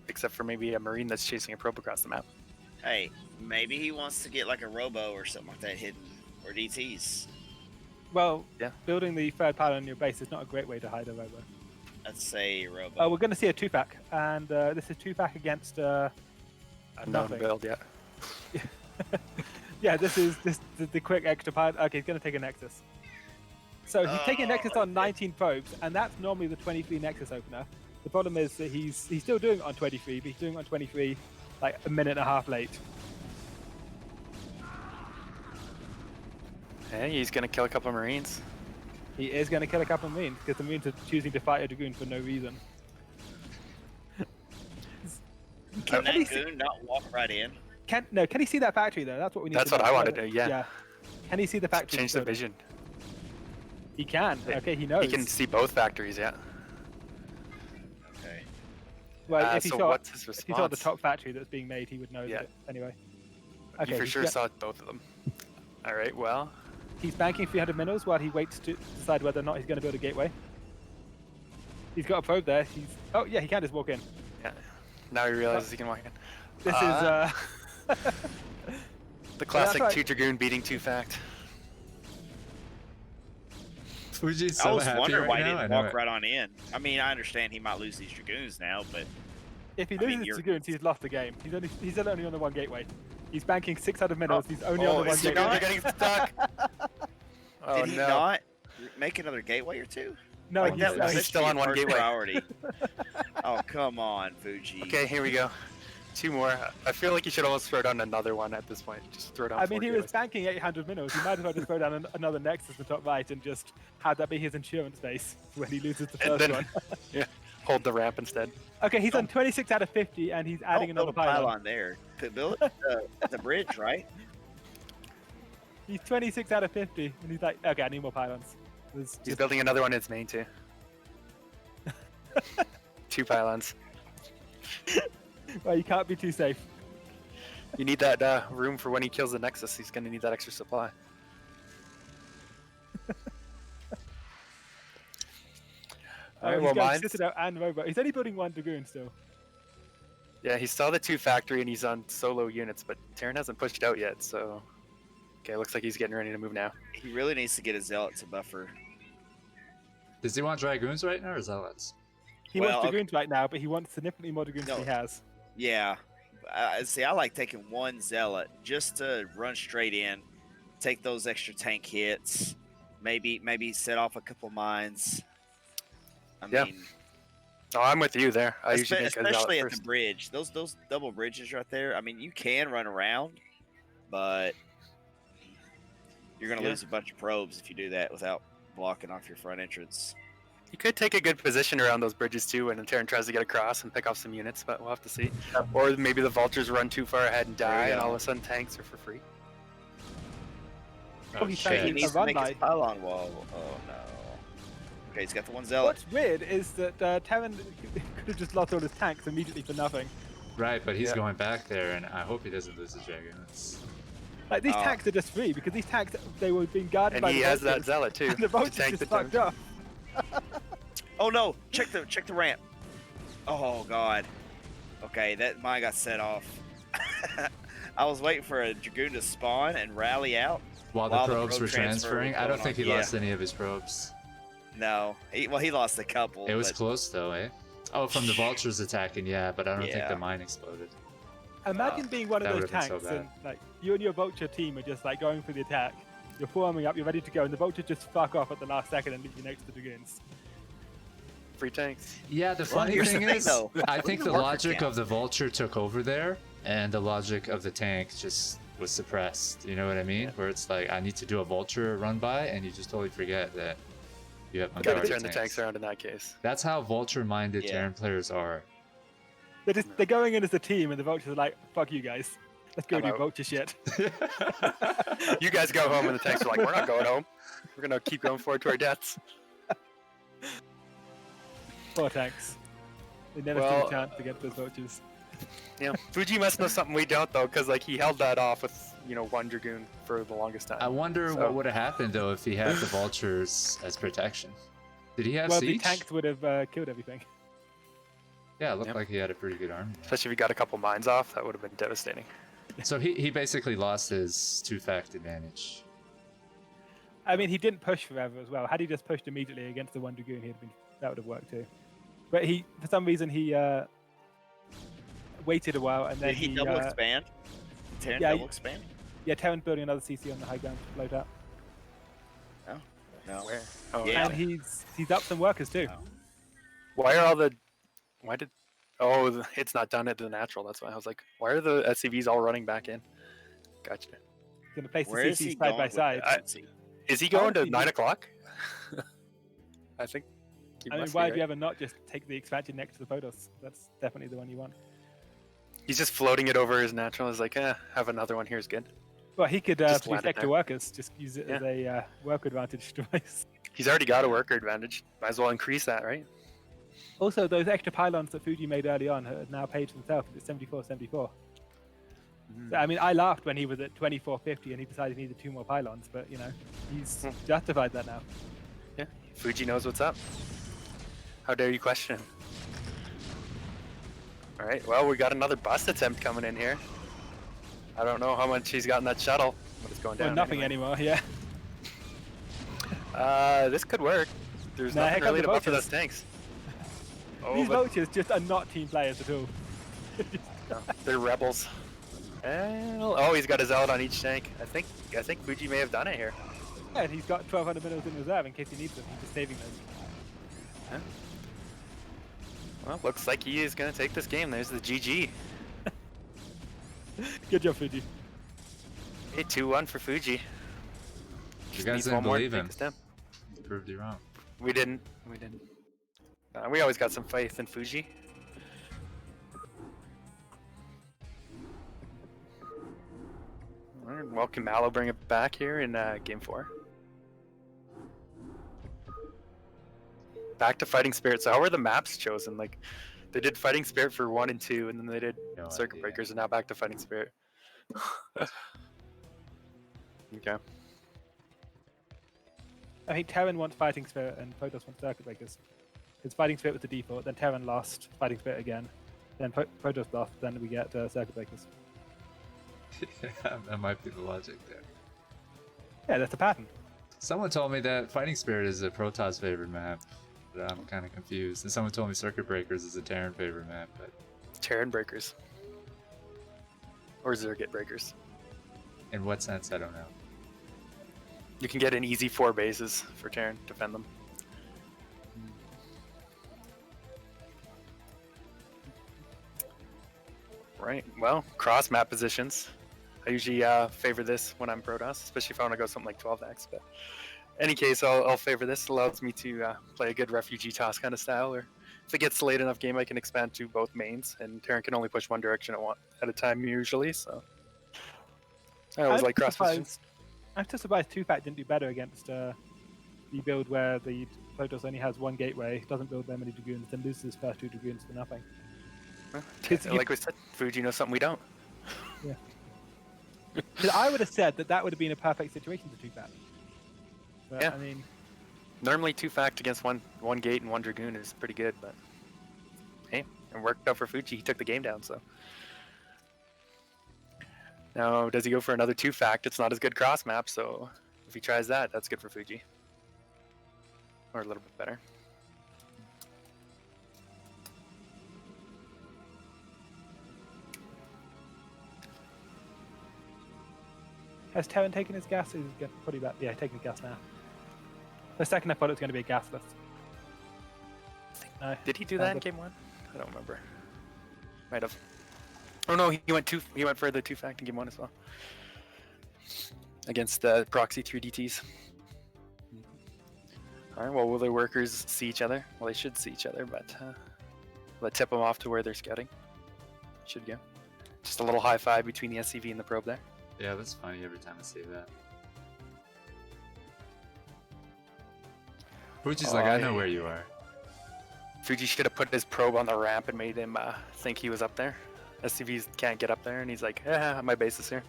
[SPEAKER 2] Except for maybe a Marine that's chasing a probe across the map.
[SPEAKER 4] Hey, maybe he wants to get like a robo or something like that hidden, or DTs.
[SPEAKER 3] Well,
[SPEAKER 2] Yeah.
[SPEAKER 3] building the third pylon on your base is not a great way to hide a robo.
[SPEAKER 4] Let's say robo.
[SPEAKER 3] Oh, we're going to see a 2-pack, and this is 2-pack against.
[SPEAKER 2] Unknown
[SPEAKER 3] Nothing.
[SPEAKER 2] build, yeah.
[SPEAKER 3] Yeah, this is the quick extra pylon. Okay, he's going to take a Nexus. So he's taking a Nexus on 19 probes, and that's normally the 23 Nexus opener. The problem is that he's still doing it on 23, but he's doing it on 23 like a minute and a half late.
[SPEAKER 2] Hey, he's gonna kill a couple of Marines.
[SPEAKER 3] He is going to kill a couple of Marines because the Marines are choosing to fight a Dragoon for no reason.
[SPEAKER 4] Can
[SPEAKER 3] he
[SPEAKER 4] that
[SPEAKER 3] see-
[SPEAKER 4] goon not walk right in?
[SPEAKER 3] Can he see that factory though? That's what we need.
[SPEAKER 2] That's
[SPEAKER 3] to
[SPEAKER 2] what
[SPEAKER 3] know.
[SPEAKER 2] I wanted to, yeah.
[SPEAKER 3] Can he see the factory?
[SPEAKER 2] Change the vision.
[SPEAKER 3] He can. Okay, he knows.
[SPEAKER 2] He can see both factories, yeah.
[SPEAKER 4] Okay.
[SPEAKER 3] Well, if he
[SPEAKER 2] so
[SPEAKER 3] saw
[SPEAKER 2] what's his
[SPEAKER 3] if he saw the
[SPEAKER 2] response?
[SPEAKER 3] top factory that's being made, he would know
[SPEAKER 2] Yeah.
[SPEAKER 3] that anyway.
[SPEAKER 2] You for
[SPEAKER 3] he's
[SPEAKER 2] sure
[SPEAKER 3] got-
[SPEAKER 2] saw both of them. All right, well,
[SPEAKER 3] He's banking 300 minerals while he waits to decide whether or not he's going to build a gateway. He's got a probe there. Oh yeah, he can just walk in.
[SPEAKER 2] yeah. Now he realizes he can walk in.
[SPEAKER 3] This
[SPEAKER 2] The classic
[SPEAKER 3] right.
[SPEAKER 2] 2 Dragoon beating 2 fact.
[SPEAKER 1] Fuji's
[SPEAKER 4] I
[SPEAKER 1] so
[SPEAKER 4] was
[SPEAKER 1] happy
[SPEAKER 4] wondering
[SPEAKER 1] right
[SPEAKER 4] why he
[SPEAKER 1] now. I
[SPEAKER 4] didn't
[SPEAKER 1] know
[SPEAKER 4] walk
[SPEAKER 1] it.
[SPEAKER 4] right on in. I mean, I understand he might lose these Dragoons now, but
[SPEAKER 3] if he
[SPEAKER 4] I mean,
[SPEAKER 3] loses
[SPEAKER 4] you're-
[SPEAKER 3] Dragoons, he's lost the game. He's only on the one gateway. He's banking 600 minerals. He's only on the one
[SPEAKER 2] it's
[SPEAKER 3] gateway.
[SPEAKER 2] Dragoon, you're getting stuck. Oh
[SPEAKER 4] did he
[SPEAKER 2] no.
[SPEAKER 4] not make another gateway or 2?
[SPEAKER 3] No,
[SPEAKER 4] Like,
[SPEAKER 3] he's,
[SPEAKER 4] that was
[SPEAKER 2] he's
[SPEAKER 4] supposed to
[SPEAKER 2] still
[SPEAKER 4] be
[SPEAKER 2] on
[SPEAKER 4] your
[SPEAKER 2] one
[SPEAKER 4] first
[SPEAKER 2] gateway.
[SPEAKER 4] priority. Oh, come on, Fuji.
[SPEAKER 2] Okay, here we go. 2 more. I feel like you should almost throw down another one at this point. Just throw down
[SPEAKER 3] I mean,
[SPEAKER 2] 4
[SPEAKER 3] he was
[SPEAKER 2] gateways.
[SPEAKER 3] banking 800 minerals. He might as well just throw down another Nexus to top right and just have that be his insurance base when he loses the
[SPEAKER 2] And
[SPEAKER 3] first
[SPEAKER 2] then
[SPEAKER 3] one.
[SPEAKER 2] yeah, hold the ramp instead.
[SPEAKER 3] Okay, he's on 26 out of 50, and he's adding
[SPEAKER 4] Don't build
[SPEAKER 3] another
[SPEAKER 4] a
[SPEAKER 3] pylon.
[SPEAKER 4] pylon there. Could build it at the bridge, right?
[SPEAKER 3] He's 26 out of 50, and he's like, okay, I need more pylons. There's
[SPEAKER 2] He's
[SPEAKER 3] just-
[SPEAKER 2] building another one in his main too. 2 pylons.
[SPEAKER 3] well, you can't be too safe.
[SPEAKER 2] You need that room for when he kills the Nexus. He's gonna need that extra supply. Alright,
[SPEAKER 3] He's
[SPEAKER 2] well,
[SPEAKER 3] going
[SPEAKER 2] mine's...
[SPEAKER 3] Citadel and Robot. He's only building one Dragoon still.
[SPEAKER 2] Yeah, he saw the 2 factory and he's on solo units, but Terran hasn't pushed out yet, so... Okay, looks like he's getting ready to move now.
[SPEAKER 4] He really needs to get his zealot to buffer.
[SPEAKER 1] Does he want Dragoons right now or Zealots?
[SPEAKER 3] He
[SPEAKER 4] Well,
[SPEAKER 3] wants
[SPEAKER 4] okay.
[SPEAKER 3] Dragoons right now, but he wants significantly more Dragoons
[SPEAKER 4] No.
[SPEAKER 3] than he has.
[SPEAKER 4] Yeah. See, I like taking one zealot just to run straight in, take those extra tank hits, maybe set off a couple mines. I
[SPEAKER 2] Yeah.
[SPEAKER 4] mean,
[SPEAKER 2] Oh, I'm with you there. I usually make a zealot
[SPEAKER 4] Especially at the
[SPEAKER 2] first.
[SPEAKER 4] bridge. Those double bridges right there. I mean, you can run around, but you're gonna
[SPEAKER 2] Yeah.
[SPEAKER 4] lose a bunch of probes if you do that without blocking off your front entrance.
[SPEAKER 2] You could take a good position around those bridges too when Terran tries to get across and pick off some units, but we'll have to see. Or maybe the vultures run too far ahead and
[SPEAKER 4] There you
[SPEAKER 2] die, and
[SPEAKER 4] go.
[SPEAKER 2] all of a sudden tanks are for free.
[SPEAKER 3] Oh, he's
[SPEAKER 1] shit.
[SPEAKER 3] trying
[SPEAKER 4] He
[SPEAKER 3] to
[SPEAKER 4] needs
[SPEAKER 3] a
[SPEAKER 4] to
[SPEAKER 3] run
[SPEAKER 4] make his
[SPEAKER 3] by.
[SPEAKER 4] pylon wall. Oh no. Okay, he's got the one zealot.
[SPEAKER 3] What's weird is that Terran could have just lost all his tanks immediately for nothing.
[SPEAKER 1] Right, but he's
[SPEAKER 2] Yeah.
[SPEAKER 1] going back there, and I hope he doesn't lose his dragon.
[SPEAKER 3] Like these
[SPEAKER 4] Oh.
[SPEAKER 3] tanks are just free because these tanks they were being guarded
[SPEAKER 2] And
[SPEAKER 3] by
[SPEAKER 2] he
[SPEAKER 3] the
[SPEAKER 2] has that
[SPEAKER 3] vultures,
[SPEAKER 2] zealot too.
[SPEAKER 3] and the
[SPEAKER 2] to
[SPEAKER 3] vultures
[SPEAKER 2] tank
[SPEAKER 3] just
[SPEAKER 2] the
[SPEAKER 3] fucked
[SPEAKER 2] Terrans.
[SPEAKER 3] up.
[SPEAKER 4] Oh no! Check the ramp. Oh god. Okay, that mine got set off. I was waiting for a dragoon to spawn and rally out.
[SPEAKER 1] While the
[SPEAKER 4] While the
[SPEAKER 1] probes
[SPEAKER 4] probe
[SPEAKER 1] were
[SPEAKER 4] transfer
[SPEAKER 1] transferring,
[SPEAKER 4] was
[SPEAKER 1] I don't
[SPEAKER 4] going
[SPEAKER 1] think
[SPEAKER 4] on,
[SPEAKER 1] he
[SPEAKER 4] yeah.
[SPEAKER 1] lost any of his probes.
[SPEAKER 4] No, he lost a couple.
[SPEAKER 1] It was
[SPEAKER 4] but
[SPEAKER 1] close though, eh? Oh, from the vultures attacking, yeah, but I don't think
[SPEAKER 4] Yeah.
[SPEAKER 1] the mine exploded.
[SPEAKER 3] Imagine being one of
[SPEAKER 1] That
[SPEAKER 3] those
[SPEAKER 1] would've been so
[SPEAKER 3] tanks
[SPEAKER 1] bad.
[SPEAKER 3] and like you and your vulture team are just like going for the attack. You're forming up, you're ready to go, and the vultures just fuck off at the last second and leave you next to the dragoons.
[SPEAKER 2] Free tanks.
[SPEAKER 1] Yeah, the funny
[SPEAKER 4] here's the
[SPEAKER 1] thing
[SPEAKER 4] thing,
[SPEAKER 1] is,
[SPEAKER 4] though.
[SPEAKER 1] I
[SPEAKER 4] What
[SPEAKER 1] think
[SPEAKER 4] does
[SPEAKER 1] the
[SPEAKER 4] the worker
[SPEAKER 1] logic
[SPEAKER 4] count?
[SPEAKER 1] of the vulture took over there, and the logic of the tank just was suppressed. You know what I mean? Where it's like, I need to do a vulture run by, and you just totally forget that you have
[SPEAKER 2] Gotta
[SPEAKER 1] majority
[SPEAKER 2] turn the
[SPEAKER 1] tanks.
[SPEAKER 2] tanks around in that case.
[SPEAKER 1] That's how vulture-minded
[SPEAKER 4] Yeah.
[SPEAKER 1] Terran players are.
[SPEAKER 3] They're going in as a team, and the vultures are like, "Fuck you guys, let's go
[SPEAKER 2] I'm
[SPEAKER 3] do
[SPEAKER 2] out."
[SPEAKER 3] vulture shit."
[SPEAKER 2] You guys go home, and the tanks are like, "We're not going home. We're gonna keep going forward to our deaths."
[SPEAKER 3] Poor tanks. They never
[SPEAKER 2] Well,
[SPEAKER 3] stood a chance against those vultures.
[SPEAKER 2] Yeah, Fuji must know something we don't though, because like he held that off with one dragoon for the longest time.
[SPEAKER 1] I wonder
[SPEAKER 2] So-
[SPEAKER 1] what would have happened though if he had the vultures as protection. Did he have
[SPEAKER 3] Well, the
[SPEAKER 1] siege?
[SPEAKER 3] tanks would have killed everything.
[SPEAKER 1] Yeah, it looked
[SPEAKER 2] Yep.
[SPEAKER 1] like he had a pretty good army.
[SPEAKER 2] Especially if he got a couple mines off, that would have been devastating.
[SPEAKER 1] So he basically lost his two-fact advantage.
[SPEAKER 3] I mean, he didn't push forever as well. Had he just pushed immediately against the one dragoon, that would have worked too. But for some reason, he waited a while and then
[SPEAKER 4] Did he double expand? Terran
[SPEAKER 3] yeah,
[SPEAKER 4] double expand?
[SPEAKER 3] Yeah, Terran's building another CC on the high ground to float up,
[SPEAKER 4] No.
[SPEAKER 2] Where? Oh,
[SPEAKER 4] Yeah.
[SPEAKER 3] and he's up some workers too.
[SPEAKER 4] Oh.
[SPEAKER 2] Why are all the? Why did? Oh, it's not done at the natural. That's why I was like, why are the SCVs all running back in? Gotcha.
[SPEAKER 3] He's gonna place the
[SPEAKER 4] Where is he
[SPEAKER 3] CC side
[SPEAKER 4] going
[SPEAKER 3] by
[SPEAKER 4] with
[SPEAKER 3] side.
[SPEAKER 4] that? Let's see.
[SPEAKER 2] Is he going to
[SPEAKER 3] Honestly,
[SPEAKER 2] 9 o'clock? I think. he
[SPEAKER 3] I mean,
[SPEAKER 2] must
[SPEAKER 3] why
[SPEAKER 2] be,
[SPEAKER 3] would you
[SPEAKER 2] right?
[SPEAKER 3] ever not just take the expansion next to the Podos? That's definitely the one you want.
[SPEAKER 2] He's just floating it over his natural. He's like, have another one here is good.
[SPEAKER 3] Well, he could
[SPEAKER 2] Just
[SPEAKER 3] produce
[SPEAKER 2] land it
[SPEAKER 3] extra
[SPEAKER 2] there.
[SPEAKER 3] workers, just use it as a work advantage device.
[SPEAKER 2] He's already got a worker advantage. Might as well increase that, right?
[SPEAKER 3] Also, those extra pylons that Fuji made early on are now paid for themselves. It's 74-74. So, I mean, I laughed when he was at 2450 and he decided he needed 2 more pylons, but he's justified that now.
[SPEAKER 2] Yeah, Fuji knows what's up. How dare you question him? All right, well, we got another bust attempt coming in here. I don't know how much he's got in that shuttle, but it's going down.
[SPEAKER 3] Well, nothing
[SPEAKER 2] anyway.
[SPEAKER 3] anymore. Yeah.
[SPEAKER 2] This could work. There's
[SPEAKER 3] Nah,
[SPEAKER 2] nothing
[SPEAKER 3] here come
[SPEAKER 2] really
[SPEAKER 3] the
[SPEAKER 2] to buffer
[SPEAKER 3] vultures.
[SPEAKER 2] those tanks. Oh,
[SPEAKER 3] These
[SPEAKER 2] but
[SPEAKER 3] vultures just are not team players at all.
[SPEAKER 2] no, they're rebels. Oh, he's got a zealot on each tank. I think Fuji may have done it here.
[SPEAKER 3] Yeah, and he's got 1,200 minerals in reserve in case he needs them. He's just saving those.
[SPEAKER 2] Well, looks like he is going to take this game. There's the GG.
[SPEAKER 3] Good job, Fuji.
[SPEAKER 2] Hey, 2-1 for Fuji.
[SPEAKER 1] You
[SPEAKER 2] Just
[SPEAKER 1] guys
[SPEAKER 2] needs
[SPEAKER 1] didn't
[SPEAKER 2] one more to
[SPEAKER 1] believe
[SPEAKER 2] take
[SPEAKER 1] him.
[SPEAKER 2] this down.
[SPEAKER 1] Proved you wrong.
[SPEAKER 2] We didn't. We always got some faith in Fuji. All right, well, can Mallow bring it back here in Game 4? Back to Fighting Spirit. So how were the maps chosen? Like, they did Fighting Spirit for 1 and 2, and then they did
[SPEAKER 1] No
[SPEAKER 2] Circuit
[SPEAKER 1] idea.
[SPEAKER 2] Breakers, and now back to Fighting Spirit. Okay.
[SPEAKER 3] I think Terran wants Fighting Spirit and Protoss wants Circuit Breakers. Because Fighting Spirit was the default, then Terran lost Fighting Spirit again, then Protoss lost, then we get Circuit Breakers.
[SPEAKER 1] That might be the logic there.
[SPEAKER 3] Yeah, that's the pattern.
[SPEAKER 1] Someone told me that Fighting Spirit is a Protoss favorite map, but I'm kind of confused. And someone told me Circuit Breakers is a Terran favorite map, but
[SPEAKER 2] Terran Breakers. Or Circuit Breakers.
[SPEAKER 1] in what sense, I don't know.
[SPEAKER 2] You can get an easy 4 bases for Terran, defend them. Right. Well, cross map positions. I usually favor this when I'm Protoss, especially if I want to go something like 12x. But any case, I'll favor this. Allows me to play a good refugee toss kind of style, or if it gets late enough game, I can expand to both mains, and Terran can only push one direction at a time usually. So I always like cross positions.
[SPEAKER 3] I'm just surprised 2-Fact didn't do better against the build where the Protoss only has one gateway, doesn't build very many Dragoons, then loses his first 2 Dragoons for nothing.
[SPEAKER 2] Like we said, Fuji knows something we don't.
[SPEAKER 3] Yeah. Because I would have said that would have been a perfect situation to 2-Fact. But,
[SPEAKER 2] Yeah.
[SPEAKER 3] I mean,
[SPEAKER 2] normally 2-Fact against one gate and one Dragoon is pretty good, but hey, it worked out for Fuji. He took the game down, so. Now, does he go for another 2-Fact? It's not as good cross map, so if he tries that, that's good for Fuji. Or a little bit better.
[SPEAKER 3] has Terran taken his gas? He's probably about, yeah, taking his gas now. For a second, I thought it was going to be a gasless. No,
[SPEAKER 2] Did he do that in game 1? I don't remember. Might have. Oh no, he went further 2-Fact in game 1 as well. Against the proxy 3DTs. Alright, well, will their workers see each other? Well, they should see each other, but will it tip them off to where they're scouting? Should go. Just a little high five between the SCV and the probe there.
[SPEAKER 1] Yeah, that's funny every time I see that. Fuji's like, I know where you are.
[SPEAKER 2] Fuji should have put his probe on the ramp and made him think he was up there. SCVs can't get up there, and he's like, yeah, my base is here.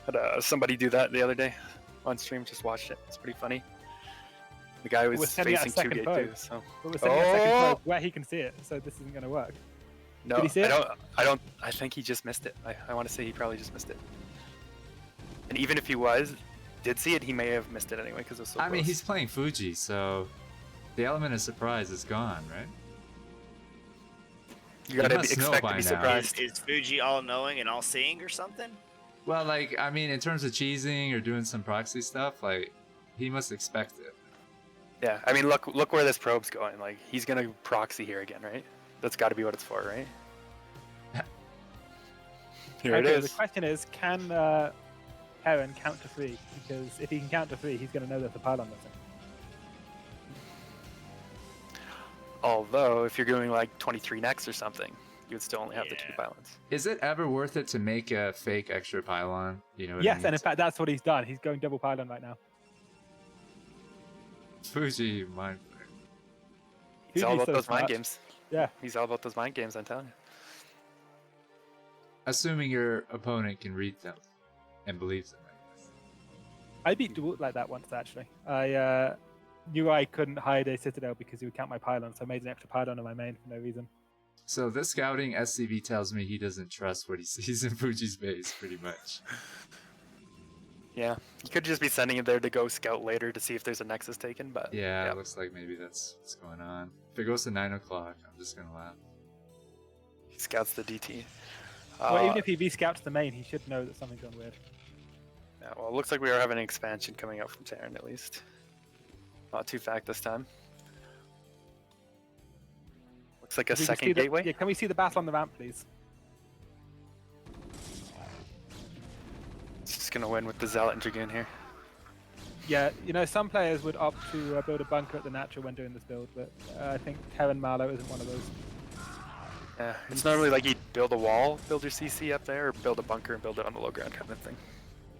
[SPEAKER 2] Had somebody do that the other day on stream, just watched it. It's pretty funny. The guy was facing 2 gate too, so.
[SPEAKER 3] But we're sending a second probe where he can see it, so this isn't going to work.
[SPEAKER 2] No,
[SPEAKER 3] Did he see it?
[SPEAKER 2] I think he just missed it. I want to say he probably just missed it. And even if he did see it, he may have missed it anyway because it was so close.
[SPEAKER 1] I mean, he's playing Fuji, so the element of surprise is gone, right?
[SPEAKER 2] You gotta expect to be surprised.
[SPEAKER 4] Is Fuji all-knowing and all-seeing or something?
[SPEAKER 1] Well, like, I mean, in terms of cheesing or doing some proxy stuff, like, he must expect it.
[SPEAKER 2] Yeah, I mean, look where this probe's going. Like, he's gonna proxy here again, right? That's got to be what it's for, right? Here it is.
[SPEAKER 3] The question is, can Terran count to 3? Because if he can count to 3, he's going to know there's a pylon missing.
[SPEAKER 2] Although, if you're going like 23 next or something, you would still only have the 2 pylons.
[SPEAKER 1] Is it ever worth it to make a fake extra pylon? You know what I
[SPEAKER 3] Yes,
[SPEAKER 1] mean?
[SPEAKER 3] and in fact, that's what he's done. He's going double pylon right now.
[SPEAKER 1] Fuji mind.
[SPEAKER 2] He's all about those mind games.
[SPEAKER 3] Yeah.
[SPEAKER 2] He's all about those mind games, I'm telling you.
[SPEAKER 1] Assuming your opponent can read them and believes them, I guess.
[SPEAKER 3] I beat Dewalt like that once, actually. I knew I couldn't hide a citadel because he would count my pylon, so I made an extra pylon on my main for no reason.
[SPEAKER 1] So this scouting SCV tells me he doesn't trust what he sees in Fuji's base, pretty much.
[SPEAKER 2] Yeah, you could just be sending him there to go scout later to see if there's a nexus taken, but...
[SPEAKER 1] Yeah, it looks like maybe that's what's going on. If it goes to 9 o'clock, I'm just gonna laugh.
[SPEAKER 2] He scouts the DT.
[SPEAKER 3] Well, even if he V-scouts the main, he should know that something's gone weird.
[SPEAKER 2] Yeah, well, it looks like we are having an expansion coming out from Terran, at least. Not 2-Fact this time. Looks like a second gateway.
[SPEAKER 3] Yeah, can we see the battle on the ramp, please?
[SPEAKER 2] It's just gonna win with the Zealot and Dragoon here.
[SPEAKER 3] Yeah, you know, some players would opt to build a bunker at the natural when doing this build, but I think Terran Marlow isn't one of those.
[SPEAKER 2] Yeah, it's normally like you'd build a wall, build your CC up there, or build a bunker and build it on the low ground kind of thing.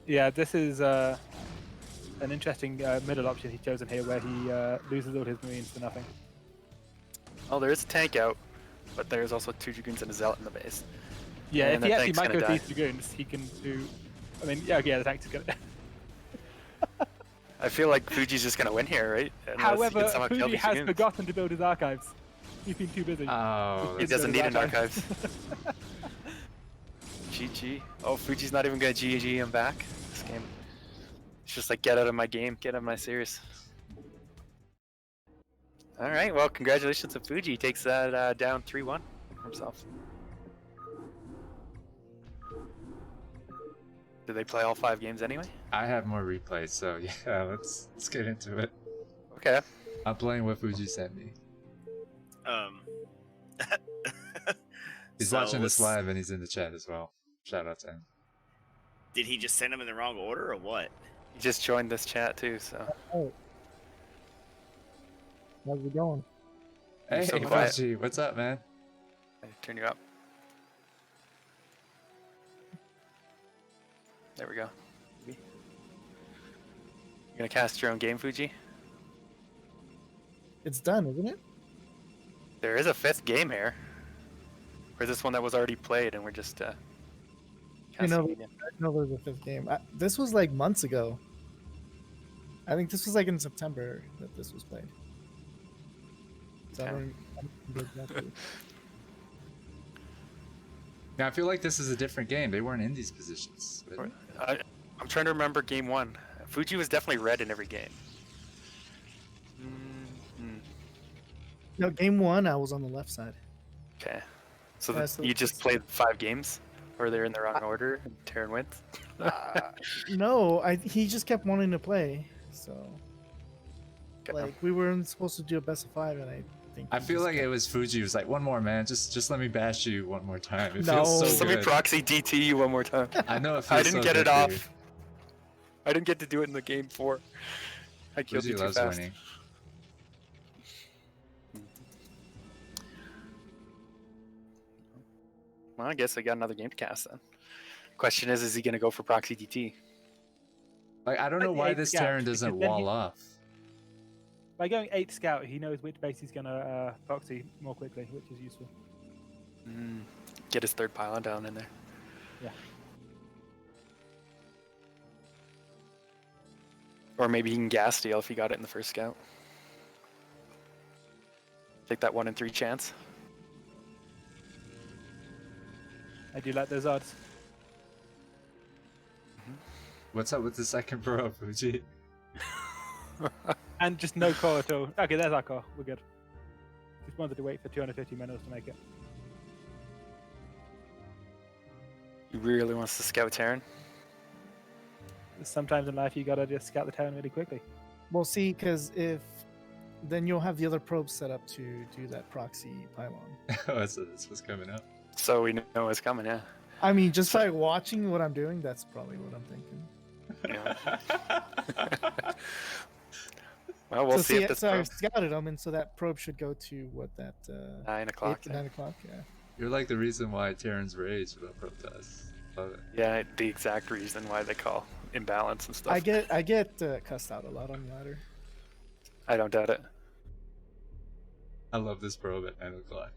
[SPEAKER 3] Yeah, this is an interesting middle option he's chosen here, where he loses all his marines to nothing.
[SPEAKER 2] Oh, there is a tank out, but there's also 2 Dragoons and a Zealot in the base.
[SPEAKER 3] Yeah,
[SPEAKER 2] and
[SPEAKER 3] if he actually
[SPEAKER 2] tank's gonna
[SPEAKER 3] micros
[SPEAKER 2] die.
[SPEAKER 3] these Dragoons, he can do... I mean, yeah, the tank's gonna...
[SPEAKER 2] I feel like Fuji's just gonna win here, right? Unless
[SPEAKER 3] However,
[SPEAKER 2] he can somehow kill
[SPEAKER 3] Fuji
[SPEAKER 2] these
[SPEAKER 3] has
[SPEAKER 2] Dragoons.
[SPEAKER 3] forgotten to build his archives. He's been too busy.
[SPEAKER 1] Oh,
[SPEAKER 2] He
[SPEAKER 1] that's
[SPEAKER 2] doesn't need an
[SPEAKER 3] archives.
[SPEAKER 2] archive. GG. Oh, Fuji's not even gonna GG him back this game. It's just like, get out of my game, get out of my series. Alright, well, congratulations to Fuji. He takes that down 3-1 for himself. Did they play all 5 games anyway?
[SPEAKER 1] I have more replays, so yeah, let's get into it.
[SPEAKER 2] Okay.
[SPEAKER 1] I'm playing what Fuji sent me. He's
[SPEAKER 4] So
[SPEAKER 1] watching this
[SPEAKER 4] let's-
[SPEAKER 1] live and he's in the chat as well. Shout out to him.
[SPEAKER 4] Did he just send them in the wrong order or what?
[SPEAKER 2] He just joined this chat too, so.
[SPEAKER 5] Oh. How's it going?
[SPEAKER 2] You're
[SPEAKER 1] Hey,
[SPEAKER 2] so quiet.
[SPEAKER 1] Fuji, what's up, man?
[SPEAKER 2] I turn you up. There we go. You gonna cast your own game, Fuji?
[SPEAKER 5] It's done, isn't it?
[SPEAKER 2] There is a 5th game here. Or is this one that was already played and we're just
[SPEAKER 5] I
[SPEAKER 2] casting
[SPEAKER 5] know.
[SPEAKER 2] it again?
[SPEAKER 5] I know there's a 5th game. This was like months ago. I think this was like in September that this was played. So I
[SPEAKER 2] Okay.
[SPEAKER 5] don't remember exactly.
[SPEAKER 1] Now I feel like this is a different game. They weren't in these positions. but-
[SPEAKER 2] I'm trying to remember game 1. Fuji was definitely red in every game.
[SPEAKER 5] No, game 1, I was on the left side.
[SPEAKER 2] Okay. So,
[SPEAKER 5] Yeah, so
[SPEAKER 2] you just
[SPEAKER 5] it's-
[SPEAKER 2] played 5 games? Or they're in the wrong order and Terran wins?
[SPEAKER 5] No, he just kept wanting to play. So,
[SPEAKER 2] Okay.
[SPEAKER 5] like, we weren't supposed to do a best of 5, and I think.
[SPEAKER 1] I
[SPEAKER 5] he
[SPEAKER 1] feel
[SPEAKER 5] just
[SPEAKER 1] like it
[SPEAKER 5] kept-
[SPEAKER 1] was Fuji. He was like, one more, man. Just let me bash you one more time. It
[SPEAKER 5] No.
[SPEAKER 1] feels so
[SPEAKER 2] Just let me
[SPEAKER 1] good.
[SPEAKER 2] proxy DT you one more time.
[SPEAKER 1] I know it feels
[SPEAKER 2] I didn't
[SPEAKER 1] so
[SPEAKER 2] get
[SPEAKER 1] good
[SPEAKER 2] it
[SPEAKER 1] for
[SPEAKER 2] off.
[SPEAKER 1] you.
[SPEAKER 2] I didn't get to do it in the game 4. I killed
[SPEAKER 1] Fuji
[SPEAKER 2] you too
[SPEAKER 1] loves
[SPEAKER 2] fast.
[SPEAKER 1] winning.
[SPEAKER 2] Well, I guess I got another game to cast then. Question is he going to go for proxy DT?
[SPEAKER 1] Like, I don't know
[SPEAKER 3] Like the
[SPEAKER 1] why
[SPEAKER 3] eighth
[SPEAKER 1] this
[SPEAKER 3] scout,
[SPEAKER 1] Terran doesn't
[SPEAKER 3] because then
[SPEAKER 1] wall
[SPEAKER 3] he-
[SPEAKER 1] off.
[SPEAKER 3] By going 8th scout, he knows which base he's going to proxy more quickly, which is useful.
[SPEAKER 2] Get his 3rd pylon down in there.
[SPEAKER 3] Yeah.
[SPEAKER 2] Or maybe he can gas steal if he got it in the 1st scout. Take that 1 in 3 chance.
[SPEAKER 3] I do like those odds.
[SPEAKER 1] What's up with the second pro, Fuji?
[SPEAKER 3] And just no core at all. Okay, there's our core. We're good. Just wanted to wait for 250 minerals to make it.
[SPEAKER 2] He really wants to scout Terran.
[SPEAKER 3] Sometimes in life, you gotta just scout the town really quickly.
[SPEAKER 5] Well, see, because if. Then you'll have the other probes set up to do that proxy pylon.
[SPEAKER 1] Oh, so this was coming up.
[SPEAKER 2] So we know it's coming, yeah.
[SPEAKER 5] I mean, just by watching what I'm doing, that's probably what I'm thinking.
[SPEAKER 2] Yeah. Well, we'll
[SPEAKER 5] so
[SPEAKER 2] see if this
[SPEAKER 5] so I
[SPEAKER 2] probe-
[SPEAKER 5] scouted them, and so that probe should go to what that
[SPEAKER 2] 9 o'clock.
[SPEAKER 5] 8 to 9 o'clock. Yeah.
[SPEAKER 1] You're like the reason why Terrans rage about protests. Love it.
[SPEAKER 2] Yeah, the exact reason why they call imbalance and stuff.
[SPEAKER 5] I get cussed out a lot on ladder.
[SPEAKER 2] I don't doubt it.
[SPEAKER 1] I love this probe at 9 o'clock.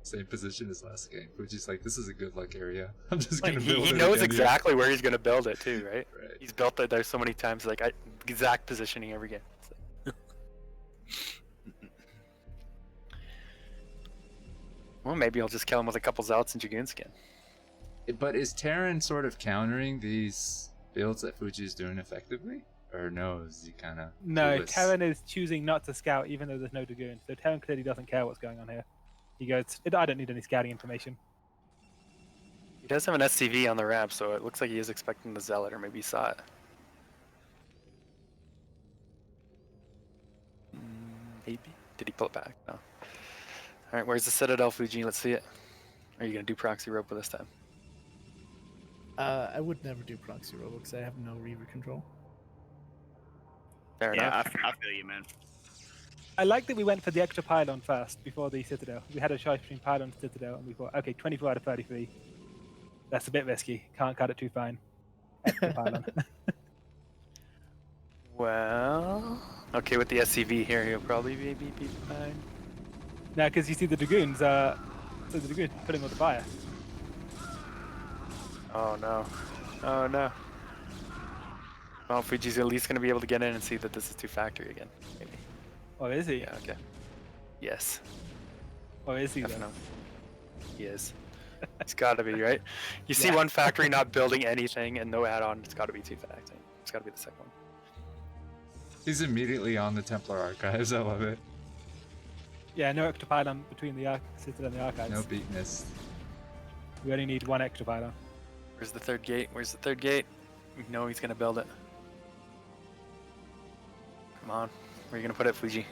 [SPEAKER 1] Same position as last game. Fuji's like, this is a good luck area. I'm just
[SPEAKER 2] Like,
[SPEAKER 1] gonna
[SPEAKER 2] he
[SPEAKER 1] build it
[SPEAKER 2] knows
[SPEAKER 1] again here."
[SPEAKER 2] exactly where he's going to build it too, right?
[SPEAKER 1] Right.
[SPEAKER 2] He's built it there so many times, like exact positioning every game. So. Well, maybe I'll just kill him with a couple Zealots and Dragoon skin.
[SPEAKER 1] But is Terran sort of countering these builds that Fuji's doing effectively? Or no, is he kind of
[SPEAKER 3] No, Terran is choosing not to scout even though there's no Dragoon. So Terran clearly doesn't care what's going on here. He goes, I don't need any scouting information.
[SPEAKER 2] He does have an SCV on the ramp, so it looks like he is expecting the Zealot, or maybe he saw it. Maybe? Did he pull it back? No. Alright, where's the Citadel, Fuji? Let's see it. Are you going to do proxy rope this time?
[SPEAKER 5] I would never do proxy robo because I have no reaver control.
[SPEAKER 2] Fair
[SPEAKER 4] Yeah,
[SPEAKER 2] enough.
[SPEAKER 4] I feel you, man.
[SPEAKER 3] I like that we went for the extra pylon first before the Citadel. We had a choice between pylon and Citadel, and we thought, okay, 24 out of 33. That's a bit risky. Can't cut it too fine. Extra pylon.
[SPEAKER 2] Well, okay, with the SCV here, he'll probably be fine.
[SPEAKER 3] No, because you see the Dragoons, so the Dragoons putting all the fire.
[SPEAKER 2] Oh no. Oh no. Well, Fuji's at least going to be able to get in and see that this is 2-factory again. Maybe.
[SPEAKER 3] Or is he?
[SPEAKER 2] Yeah, okay. Yes.
[SPEAKER 3] Or is he, though?
[SPEAKER 2] Definitely. He is. It's got to be, right? You see
[SPEAKER 3] Yeah.
[SPEAKER 2] one factory not building anything and no add-on, it's got to be 2-factory. It's got to be the second one.
[SPEAKER 1] He's immediately on the Templar archives. I love it.
[SPEAKER 3] Yeah, no extra pylon between the Citadel and the Archives.
[SPEAKER 1] No beatness.
[SPEAKER 3] We only need one extra pylon.
[SPEAKER 2] Where's the 3rd gate? Where's the 3rd gate? We know he's going to build it. Come on. Where are you going to put it, Fuji?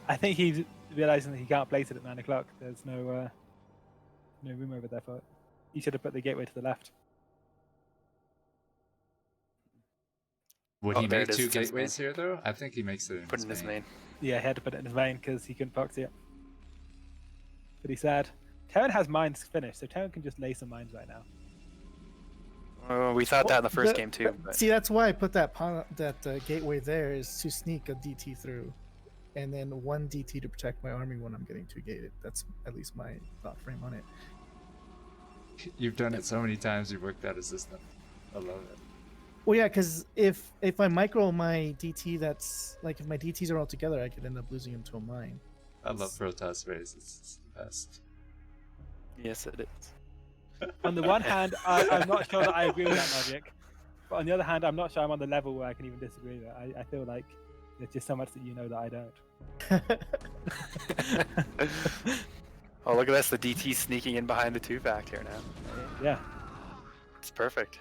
[SPEAKER 3] I think he's realizing that he can't place it at 9 o'clock. There's no No room over there for it. He should have put the gateway to the left.
[SPEAKER 1] Would
[SPEAKER 2] Oh,
[SPEAKER 1] he
[SPEAKER 2] there
[SPEAKER 1] make
[SPEAKER 2] it is.
[SPEAKER 1] two
[SPEAKER 2] It's in his
[SPEAKER 1] gateways here though? I think he makes it in
[SPEAKER 2] Put it in his main.
[SPEAKER 3] Yeah, he had to put it in his main because he couldn't proxy it. Pretty sad. Terran has mines finished, so Terran can just lay some mines right now.
[SPEAKER 2] Oh, we thought that in the first game too. But
[SPEAKER 5] See, that's why I put that gateway there, is to sneak a DT through, and then one DT to protect my army when I'm getting two gated. That's at least my thought frame on it.
[SPEAKER 1] You've done it so many times. You've worked out a system. I love it.
[SPEAKER 5] Well, yeah, because if I micro my DT, that's like if my DTs are all together, I could end up losing them to a mine.
[SPEAKER 1] I love Protoss race. It's the best.
[SPEAKER 2] yes, it is.
[SPEAKER 3] On the one hand, I'm not sure that I agree with that logic, but on the other hand, I'm not sure I'm on the level where I can even disagree with it. I feel like there's just so much that you know that I don't.
[SPEAKER 2] Oh, look at this. The DT sneaking in behind the 2-fact here now.
[SPEAKER 3] Yeah.
[SPEAKER 2] It's perfect.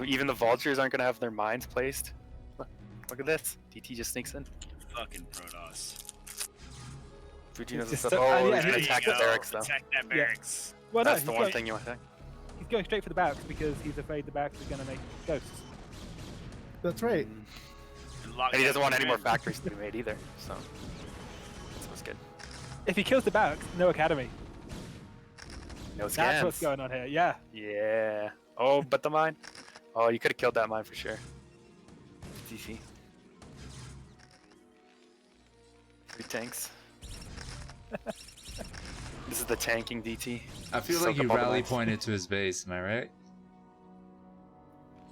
[SPEAKER 2] Even the vultures aren't going to have their mines placed. Look at this. DT just sneaks in.
[SPEAKER 4] Fucking Protoss.
[SPEAKER 2] Fuji knows
[SPEAKER 3] just
[SPEAKER 2] the
[SPEAKER 3] so-
[SPEAKER 2] stuff. Oh,
[SPEAKER 3] yeah,
[SPEAKER 2] he's going
[SPEAKER 3] there
[SPEAKER 2] to attack the barracks though.
[SPEAKER 4] Attack that barracks.
[SPEAKER 3] Well, no,
[SPEAKER 2] That's the one thing you want to think.
[SPEAKER 3] he's going straight for the barracks because he's afraid the barracks is going to make ghosts.
[SPEAKER 5] That's right.
[SPEAKER 2] And he doesn't want any more factories to be made either, so that's good.
[SPEAKER 3] If he kills the barracks, no academy.
[SPEAKER 2] No scans.
[SPEAKER 3] That's what's going on here. Yeah.
[SPEAKER 2] Yeah. Oh, but the mine. Oh, you could have killed that mine for sure. DC. 3 tanks. This is the tanking DT.
[SPEAKER 1] I feel
[SPEAKER 2] Soak
[SPEAKER 1] like you
[SPEAKER 2] up all the
[SPEAKER 1] rally
[SPEAKER 2] mines.
[SPEAKER 1] pointed to his base. Am I right?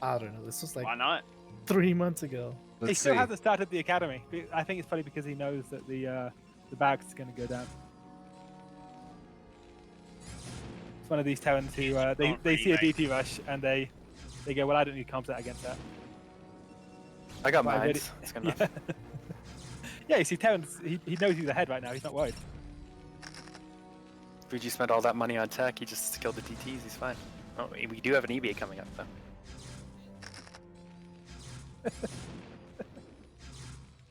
[SPEAKER 5] I don't know. This was like
[SPEAKER 4] Why not?
[SPEAKER 5] 3 months ago.
[SPEAKER 3] He
[SPEAKER 1] Let's
[SPEAKER 3] still
[SPEAKER 1] see.
[SPEAKER 3] hasn't started the academy. I think it's probably because he knows that the barracks is going to go down. It's one of these Terrans who they see a DT rush and they go, well, I don't need comp set against that.
[SPEAKER 2] I got
[SPEAKER 3] But I
[SPEAKER 2] mines. It's good enough.
[SPEAKER 3] Yeah. Yeah, you see Terrans, he knows he's ahead right now. He's not worried.
[SPEAKER 2] Fuji spent all that money on tech. He just killed the DTs. He's fine. Oh, we do have an EBA coming up though.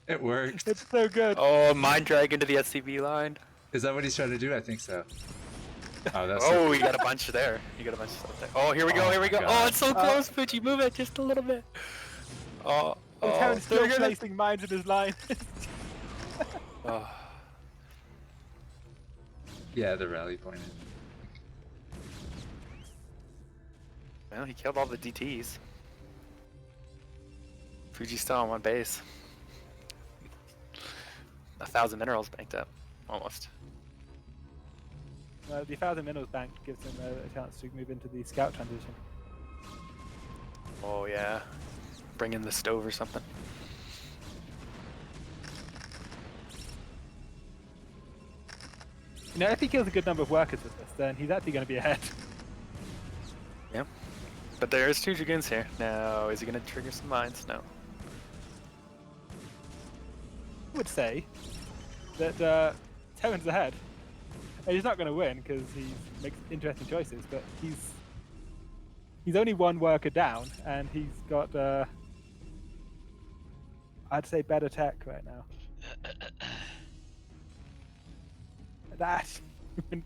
[SPEAKER 1] It worked.
[SPEAKER 3] It's so good.
[SPEAKER 2] Oh, mine drag into the SCV line.
[SPEAKER 1] Is that what he's trying to do? I think so. Oh, that's
[SPEAKER 2] Oh, you got a bunch there. You got a bunch of stuff there. Oh, here we go.
[SPEAKER 1] Oh
[SPEAKER 2] Here we
[SPEAKER 1] my
[SPEAKER 2] go.
[SPEAKER 1] God.
[SPEAKER 2] Oh, it's so close, Fuji. Move it just a little bit. Oh,
[SPEAKER 3] The
[SPEAKER 2] oh,
[SPEAKER 3] Terran's
[SPEAKER 2] there
[SPEAKER 3] still
[SPEAKER 2] we go.
[SPEAKER 3] placing mines in his line.
[SPEAKER 2] Oh.
[SPEAKER 1] Yeah, the rally pointed.
[SPEAKER 2] Well, he killed all the DTs. Fuji's still on one base. 1,000 minerals banked up, almost.
[SPEAKER 3] The 1,000 minerals bank gives him a chance to move into the scout transition.
[SPEAKER 2] Oh yeah, bring in the stove or something.
[SPEAKER 3] You know, if he kills a good number of workers with this, then he's actually going to be ahead.
[SPEAKER 2] Yeah, but there's 2 dragoons here. Now, is he gonna trigger some mines? No.
[SPEAKER 3] I would say that Terran's ahead. And he's not going to win because he makes interesting choices, but he's only 1 worker down, and he's got I'd say better tech right now. That's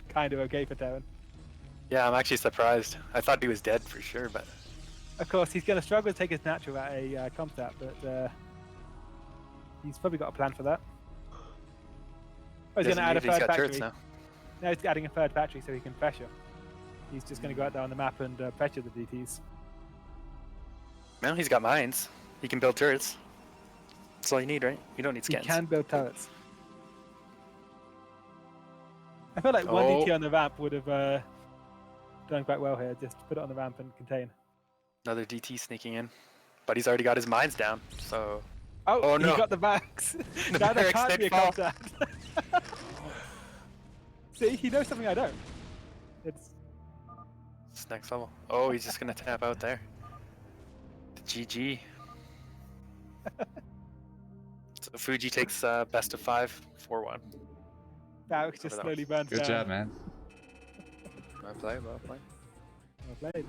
[SPEAKER 3] kind of okay for Terran.
[SPEAKER 2] Yeah, I'm actually surprised. I thought he was dead for sure, but
[SPEAKER 3] Of course, he's going to struggle to take his natural at a comstat, but he's probably got a plan for that. Oh, he's going to add a
[SPEAKER 2] he's
[SPEAKER 3] third
[SPEAKER 2] got
[SPEAKER 3] factory.
[SPEAKER 2] turrets now.
[SPEAKER 3] Now he's adding a third factory so he can pressure. He's just going to go out there on the map and pressure the DTs.
[SPEAKER 2] Well, he's got mines. He can build turrets. That's all you need, right? You don't need
[SPEAKER 3] He
[SPEAKER 2] scans.
[SPEAKER 3] can build turrets. I feel like one
[SPEAKER 2] Oh.
[SPEAKER 3] DT on the ramp would have done quite well here. Just put it on the ramp and contain.
[SPEAKER 2] Another DT sneaking in, but he's already got his mines down. So
[SPEAKER 3] Oh,
[SPEAKER 2] no.
[SPEAKER 3] he got the backs.
[SPEAKER 2] The
[SPEAKER 3] Now there
[SPEAKER 2] barracks
[SPEAKER 3] can't
[SPEAKER 2] did
[SPEAKER 3] be a
[SPEAKER 2] fall.
[SPEAKER 3] comstat. See, he knows something I don't. It's
[SPEAKER 2] it's next level. Oh, he's just gonna tap out there. GG. So Fuji takes best of 5, 4-1.
[SPEAKER 3] barracks just
[SPEAKER 2] Over that
[SPEAKER 3] slowly burns
[SPEAKER 1] Good
[SPEAKER 3] down.
[SPEAKER 1] job, man.
[SPEAKER 2] Well played, well played.
[SPEAKER 3] Well played.